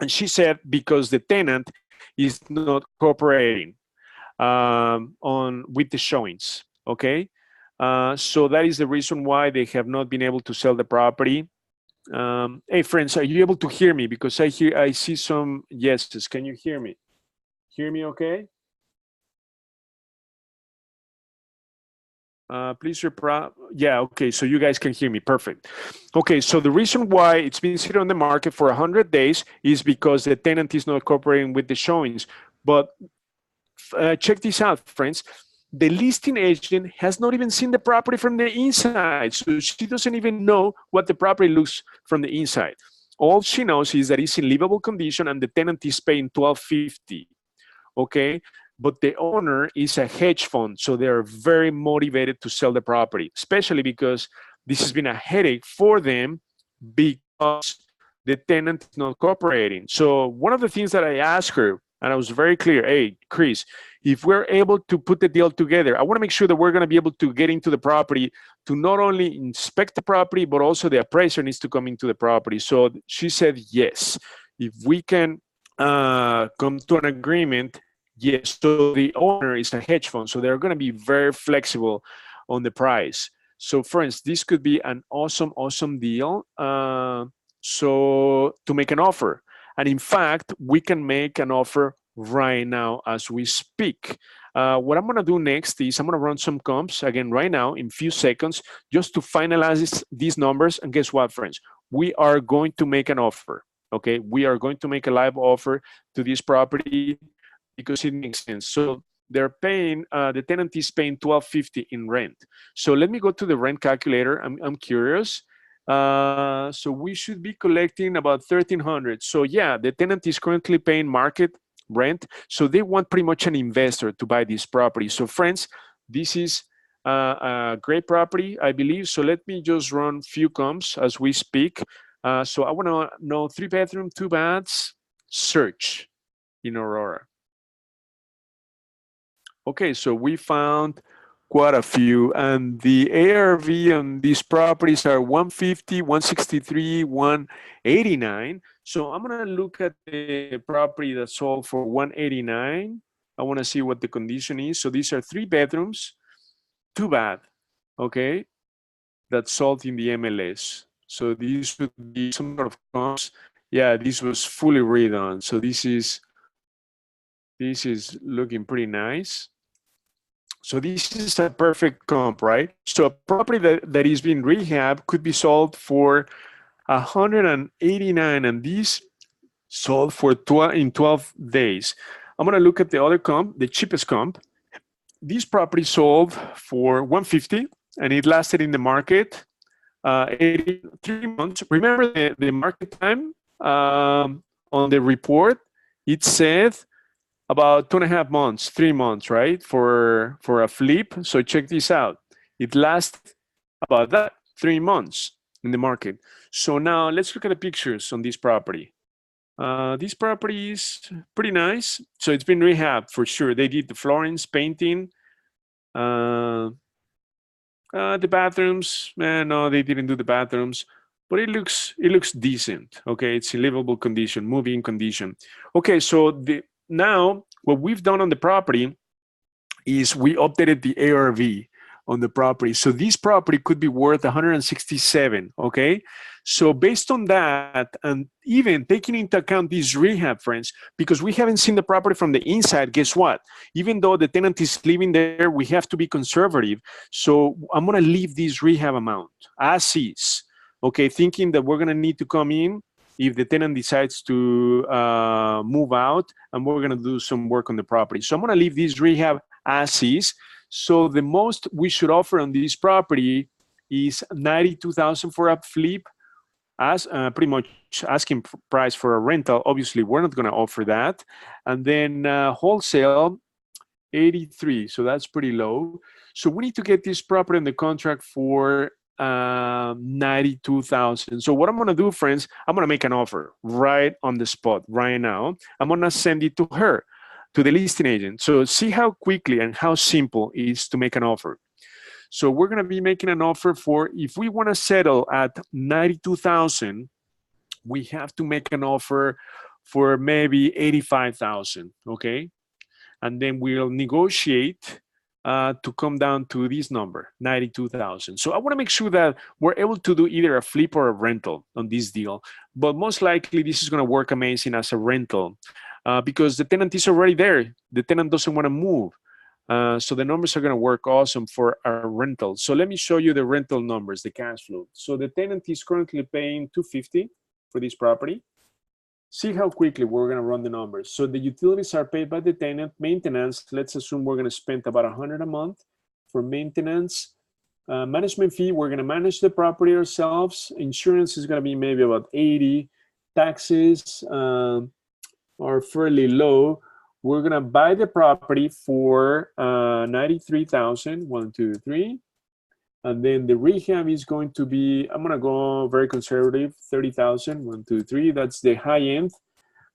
And she said, because the tenant is not cooperating with the showings, okay? So that is the reason why they have not been able to sell the property. Hey friends, are you able to hear me? Because I see some yeses. Can you hear me? Hear me okay? Please reply. Yeah, okay, so you guys can hear me, perfect. Okay, so the reason why it's been sitting on the market for 100 days is because the tenant is not cooperating with the showings. But check this out, friends. The listing agent has not even seen the property from the inside, so she doesn't even know what the property looks from the inside. All she knows is that it's in livable condition and the tenant is paying $12.50, okay? But the owner is a hedge fund, so they are very motivated to sell the property, especially because this has been a headache for them because the tenant is not cooperating. So one of the things that I asked her, and I was very clear, hey, Chris, if we're able to put the deal together, I want to make sure that we're going to be able to get into the property to not only inspect the property, but also the appraiser needs to come into the property. So she said, yes, if we can come to an agreement, yes. So the owner is a hedge fund, so they're going to be very flexible on the price. So friends, this could be an awesome, awesome deal. So to make an offer. And in fact, we can make an offer right now as we speak. What I'm going to do next is I'm going to run some comps again right now in a few seconds just to finalize these numbers. And guess what, friends? We are going to make an offer. Okay, we are going to make a live offer to this property because it makes sense. So they're paying, the tenant is paying $12.50 in rent. So let me go to the rent calculator. I'm curious. So we should be collecting about $1,300. So yeah, the tenant is currently paying market rent. So they want pretty much an investor to buy this property. So friends, this is a great property, I believe. So let me just run few comps as we speak. So I want to know 3-bedroom, 2 baths, search in Aurora. Okay, so we found quite a few, and the ARV on these properties are 150, 163, 189. So I'm gonna look at the property that sold for 189. I wanna see what the condition is. So these are 3 bedrooms, 2 bath, okay, that sold in the MLS. So these would be some sort of comps. Yeah, this was fully redone. So this is looking pretty nice. So this is a perfect comp, right? So a property that is being rehabbed could be sold for 189, and these sold for in 12 days. I'm gonna look at the other comp, the cheapest comp. This property sold for 150, and it lasted in the market 83 months. Remember the market time on the report? It said about 2.5 months, 3 months, right? For a flip. So check this out. It lasts about that, 3 months in the market. So now let's look at the pictures on this property. This property is pretty nice. So it's been rehabbed for sure. They did the floorings, painting. The bathrooms, man, no, they didn't do the bathrooms. But it looks decent. Okay, it's in livable condition, moving condition. Okay, so now what we've done on the property is we updated the ARV on the property. So this property could be worth 167. Okay, so based on that, and even taking into account these rehab, friends, because we haven't seen the property from the inside, guess what? Even though the tenant is living there, we have to be conservative. So I'm gonna leave this rehab amount as is. Okay, thinking that we're gonna need to come in if the tenant decides to move out, and we're gonna do some work on the property. So I'm gonna leave this rehab as is. So the most we should offer on this property is $92,000 for a flip, as pretty much asking price for a rental. Obviously, we're not gonna offer that. And then wholesale, 83, so that's pretty low. So we need to get this property in the contract for 92,000. So what I'm gonna do, friends, I'm gonna make an offer right on the spot right now. I'm gonna send it to her, to the listing agent. So see how quickly and how simple it is to make an offer. So we're gonna be making an offer for, if we wanna settle at 92,000, we have to make an offer for maybe 85,000, okay? And then we'll negotiate to come down to this number, 92,000. So I want to make sure that we're able to do either a flip or a rental on this deal. But most likely, this is going to work amazing as a rental because the tenant is already there. The tenant doesn't want to move. So the numbers are going to work awesome for a rental. So let me show you the rental numbers, the cash flow. So the tenant is currently paying $250 for this property. See how quickly we're going to run the numbers. So the utilities are paid by the tenant. Maintenance, let's assume we're going to spend about $100 a month for maintenance. Management fee, we're going to manage the property ourselves. Insurance is going to be maybe about 80. Taxes are fairly low. We're going to buy the property for 93,000. 1, 2, 3. And then the rehab is going to be, I'm going to go very conservative, 30,000. 1, 2, 3. That's the high end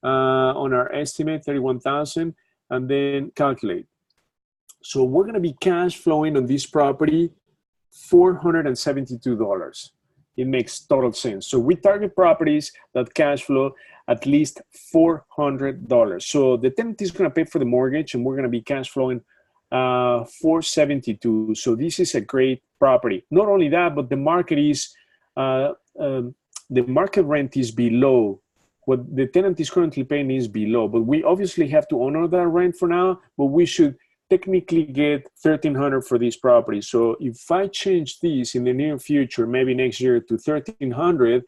on our estimate, 31,000. And then calculate. So we're going to be cash flowing on this property $472. It makes total sense. So we target properties that cash flow at least $400. So the tenant is going to pay for the mortgage, and we're going to be cash flowing $472. So this is a great property. Not only that, but the market is the market rent is below what the tenant is currently paying is below. But we obviously have to honor that rent for now. But we should technically get $1,300 for this property. So if I change this in the near future, maybe next year to $1,300,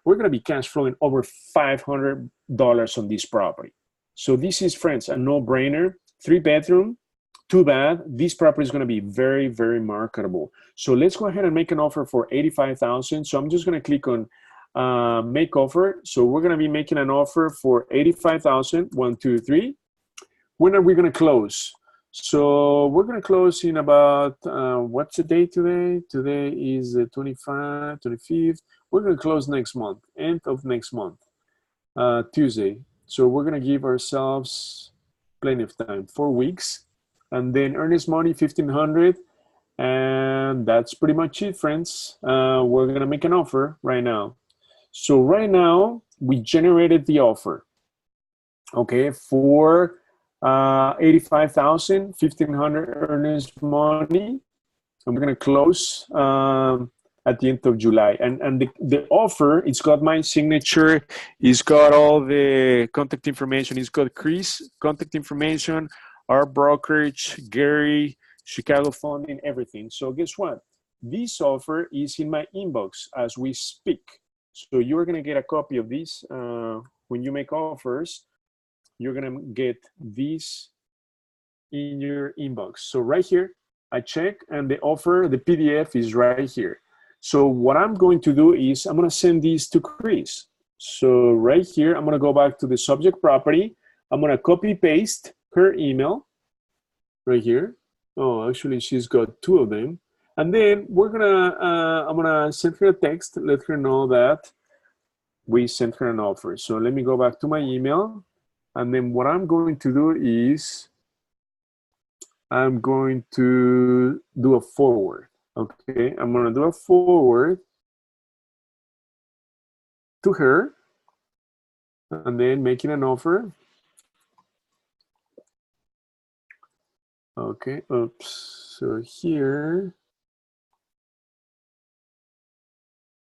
we're going to be cash flowing over $500 on this property. So this is, friends, a no-brainer. 3-bedroom. Too bad. This property is going to be very, very marketable. So let's go ahead and make an offer for $85,000. So I'm just going to click on make offer. So we're going to be making an offer for $85,000. 1, 2, 3. When are we going to close? So we're going to close in about, what's the date today? Today is the 25th. We're going to close next month, end of next month, Tuesday. So we're going to give ourselves plenty of time, 4 weeks. And then earnest money, $1,500. And that's pretty much it, friends. We're going to make an offer right now. So right now, we generated the offer, okay, for $85,000, $1,500 earnest money. And we're going to close at the end of July. And the offer, it's got my signature. It's got all the contact information. It's got Chris' contact information, our brokerage, Gary, Chicago Funding, everything. So guess what? This offer is in my inbox as we speak. So you're going to get a copy of this when you make offers. You're going to get this in your inbox. So right here, I check, and the offer, the PDF is right here. So what I'm going to do is I'm going to send this to Chris. So right here, I'm going to go back to the subject property. I'm going to copy paste her email right here. Oh, actually, she's got 2 of them. And then we're going to, I'm going to send her a text, let her know that we sent her an offer. So let me go back to my email. And then what I'm going to do is I'm going to do a forward. Okay, I'm going to do a forward to her and then making an offer. Okay, oops. So here,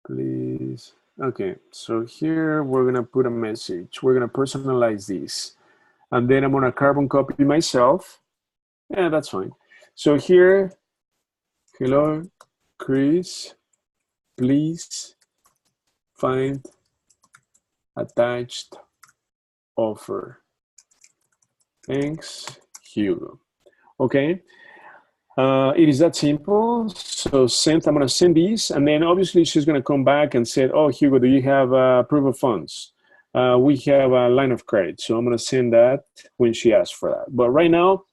please. Okay, so here we're going to put a message. We're going to personalize this. And then I'm going to carbon copy myself. Yeah, that's fine. So here, hello, Chris, please find attached offer. Thanks, Hugo. Okay. It is that simple. So send, I'm going to send these, and then obviously she's going to come back and say, oh, Hugo, do you have proof of funds? We have a line of credit. So I'm going to send that when she asks for that. But right now,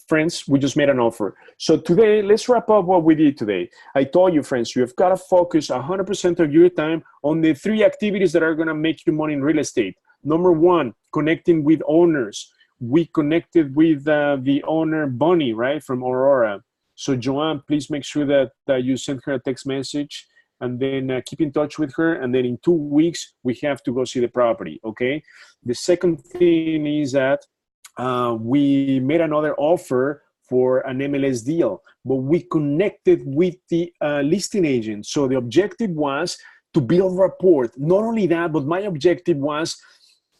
friends, we just made an offer. So today, let's wrap up what we did today. I told you, friends, you have got to focus 100% of your time on the 3 activities that are going to make you money in real estate. Number 1, connecting with owners. We connected with the owner, Bonnie, right, from Aurora. So Joanne, please make sure that you send her a text message and then keep in touch with her. And then in 2 weeks, we have to go see the property, okay? The second thing is that we made another offer for an MLS deal, but we connected with the listing agent. So the objective was to build rapport. Not only that, but my objective was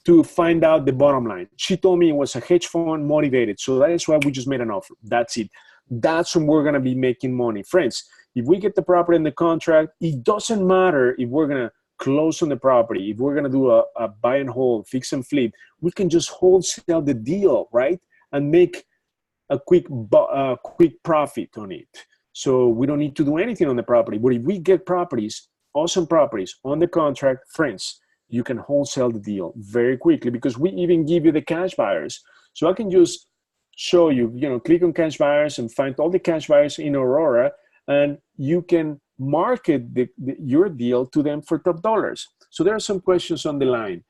to find out the bottom line. She told me it was a hedge fund motivated. So that is why we just made an offer. That's it. That's when we're going to be making money. Friends, if we get the property in the contract, it doesn't matter if we're going to close on the property. If we're going to do a buy and hold, fix and flip, we can just wholesale the deal, right? And make a quick profit on it. So we don't need to do anything on the property. But if we get properties, awesome properties on the contract, friends, you can wholesale the deal very quickly because we even give you the cash buyers. So I can just show you, click on cash buyers and find all the cash buyers in Aurora, and you can market your deal to them for top dollars. So there are some questions on the line.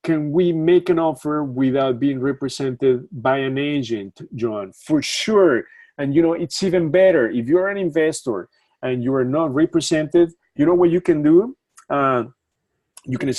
Can we make an offer without being represented by an agent, John? For sure. And it's even better if you're an investor and you are not represented. You know what you can do? You can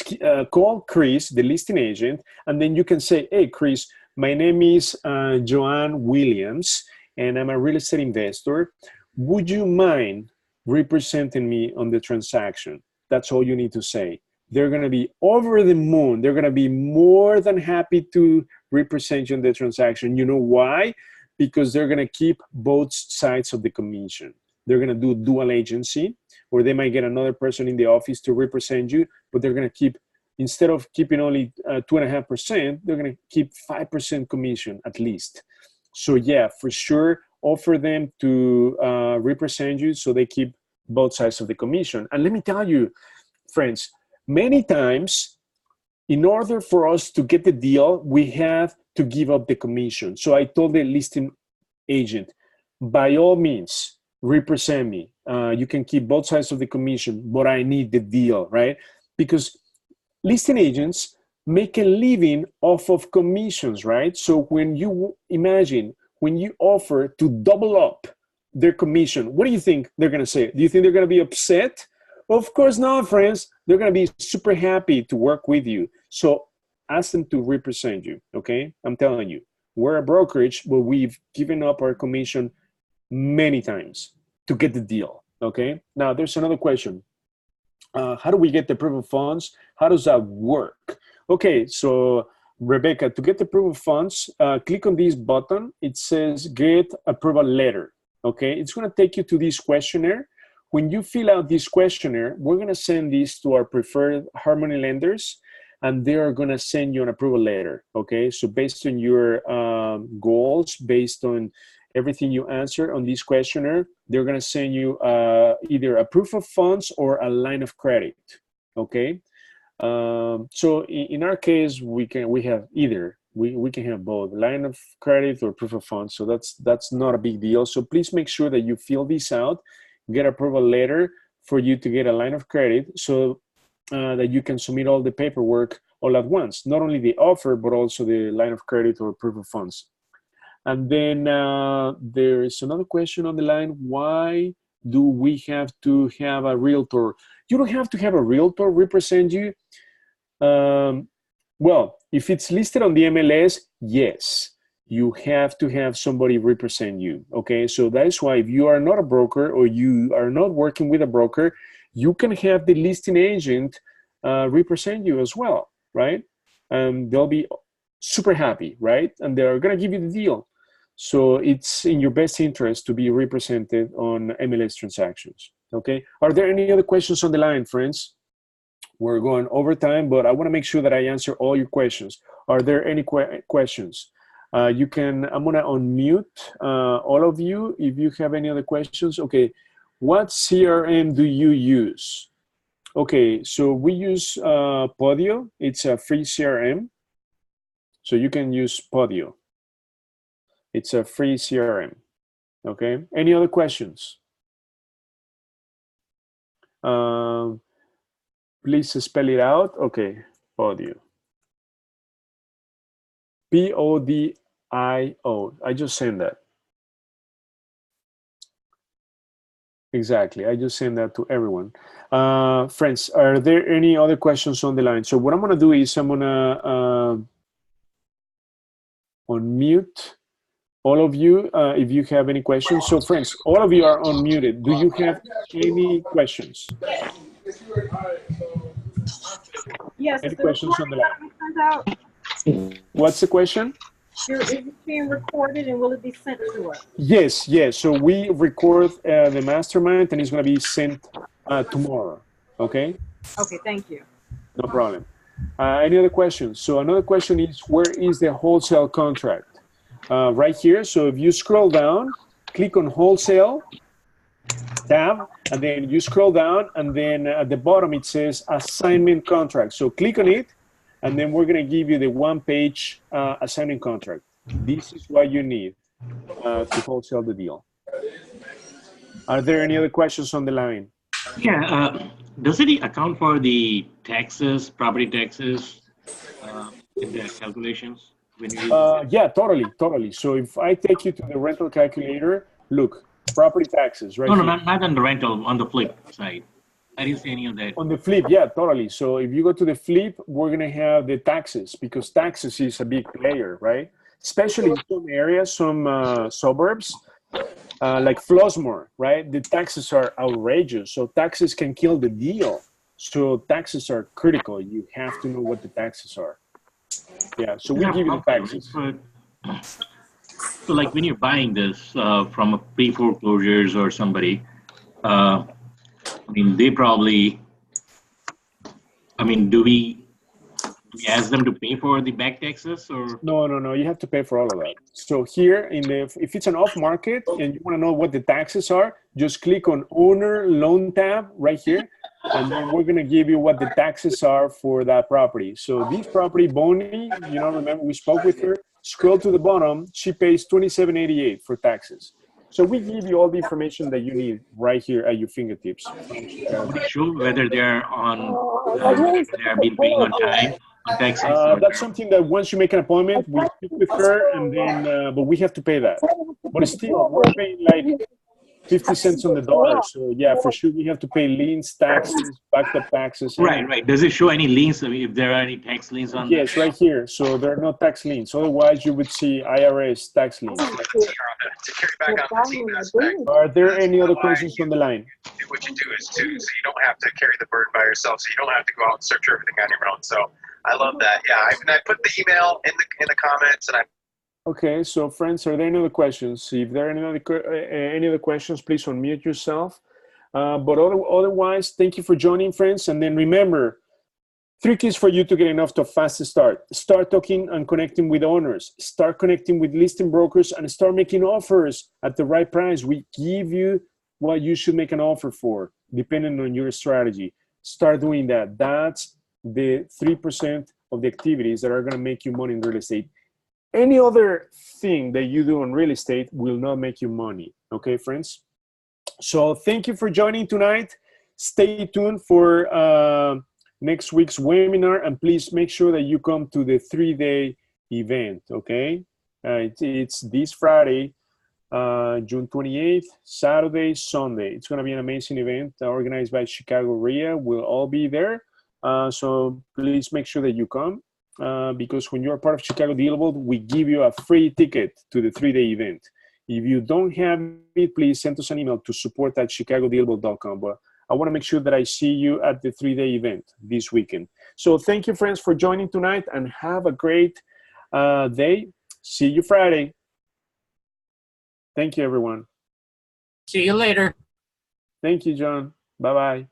call Chris, the listing agent, and then you can say, hey, Chris, my name is Joanne Williams, and I'm a real estate investor. Would you mind representing me on the transaction? That's all you need to say. They're going to be over the moon. They're going to be more than happy to represent you in the transaction. You know why? Because they're going to keep both sides of the commission. They're going to do dual agency, or they might get another person in the office to represent you, but they're going to keep, instead of keeping only 2.5%, they're going to keep 5% commission at least. So yeah, for sure, offer them to represent you so they keep both sides of the commission. And let me tell you, friends, many times, in order for us to get the deal, we have to give up the commission. So I told the listing agent, by all means, represent me. You can keep both sides of the commission, but I need the deal, right? Because listing agents make a living off of commissions, right? So when you imagine, when you offer to double up their commission, what do you think they're going to say? Do you think they're going to be upset? Of course not, friends. They're going to be super happy to work with you. So ask them to represent you, okay? I'm telling you, we're a brokerage, but we've given up our commission many times to get the deal, okay? Now, there's another question. How do we get the proof of funds? How does that work? Okay, so Rebecca, to get the proof of funds, click on this button. It says get approval letter, okay? It's gonna take you to this questionnaire. When you fill out this questionnaire, we're gonna send this to our preferred Harmony lenders, and they are gonna send you an approval letter, okay? So based on your goals, based on everything you answer on this questionnaire, they're gonna send you either a proof of funds or a line of credit, okay? So in our case, we have either. We can have both, line of credit or proof of funds. So that's not a big deal. So please make sure that you fill this out, get approval letter for you to get a line of credit, so that you can submit all the paperwork all at once, not only the offer, but also the line of credit or proof of funds. And then there is another question on the line. Why do we have to have a realtor? You don't have to have a realtor represent you. Well, if it's listed on the MLS, yes, you have to have somebody represent you, okay? So that is why if you are not a broker or you are not working with a broker, you can have the listing agent represent you as well, right? And they'll be super happy, right? And they're gonna give you the deal. So it's in your best interest to be represented on MLS transactions, okay? Are there any other questions on the line, friends? We're going over time, but I want to make sure that I answer all your questions. Are there any questions? I'm going to unmute all of you if you have any other questions. Okay, what CRM do you use? Okay, so we use Podio. It's a free CRM. So you can use Podio. It's a free CRM. Okay, any other questions? Please spell it out. Okay, Podio. P-O-D-I-O. I just sent that. Exactly. I just sent that to everyone. Friends, are there any other questions on the line? So what I'm going to do is I'm going to unmute all of you if you have any questions. So friends, all of you are unmuted. Do you have any questions? Yes. Any questions on the line? What's the question? Is it being recorded and will it be sent to us? Yes, yes. So we record the mastermind and it's going to be sent tomorrow. Okay? Okay, thank you. No problem. Any other questions? So another question is, where is the wholesale contract? Right here. So if you scroll down, click on wholesale tab, and then you scroll down, and then at the bottom it says assignment contract. So click on it, and then we're going to give you the one-page assignment contract. This is what you need to wholesale the deal. Are there any other questions on the line? Yeah, does it account for the taxes, property taxes in the calculations? When you Yeah, totally. So if I take you to the rental calculator, look, property taxes, right? No, here. not on the rental, on the flip side. I didn't see any of that. On the flip, yeah, totally. So if you go to the flip, we're going to have the taxes, because taxes is a big player, right? Especially in some areas, some suburbs, like Flossmoor, right? The taxes are outrageous. So taxes can kill the deal. So taxes are critical. You have to know what the taxes are. Yeah, so we'll give you the taxes. So like when you're buying this from a pre-foreclosures or somebody, I mean, they probably, I mean, do we ask them to pay for the back taxes or? No, you have to pay for all of that. So here, if it's an off market and you want to know what the taxes are, just click on owner loan tab right here, and then we're going to give you what the taxes are for that property. So this property, Bonnie, remember we spoke with her, scroll to the bottom, she pays $27.88 for taxes. So we give you all the information that you need right here at your fingertips. Would it show whether they're on, they are being paying on time on taxes? That's something that once you make an appointment, we speak with her, and then, but we have to pay that. But still, we're paying like 50 cents on the dollar. So yeah, for sure, we have to pay liens, taxes, backed up taxes. Right. Does it show any liens? I mean, if there are any tax liens on? Yes, right here. So there are no tax liens. Otherwise, you would see IRS tax liens. To carry back on the team aspect. Are there any other questions on the line? What you do is so you don't have to carry the burden by yourself. So you don't have to go out and search everything on your own. So I love that. Yeah, I put the email in the comments, and Okay, so friends, are there any other questions? If there are any other questions, please unmute yourself. But otherwise, thank you for joining, friends. And then remember, 3 keys for you to get enough to a fast start. Start talking and connecting with owners. Start connecting with listing brokers and start making offers at the right price. We give you what you should make an offer for, depending on your strategy. Start doing that. That's the 3% of the activities that are going to make you money in real estate. Any other thing that you do on real estate will not make you money. Okay, friends? So thank you for joining tonight. Stay tuned for next week's webinar, and please make sure that you come to the 3-day event, okay? It's this Friday, June 28th, Saturday, Sunday. It's going to be an amazing event organized by Chicago RIA. We'll all be there. So please make sure that you come. Because when you're part of ChicagoDealVault, we give you a free ticket to the 3-day event. If you don't have it, please send us an email to support@chicagodealvault.com. But I want to make sure that I see you at the 3-day event this weekend. So thank you, friends, for joining tonight, and have a great day. See you Friday. Thank you, everyone. See you later. Thank you, John. Bye-bye.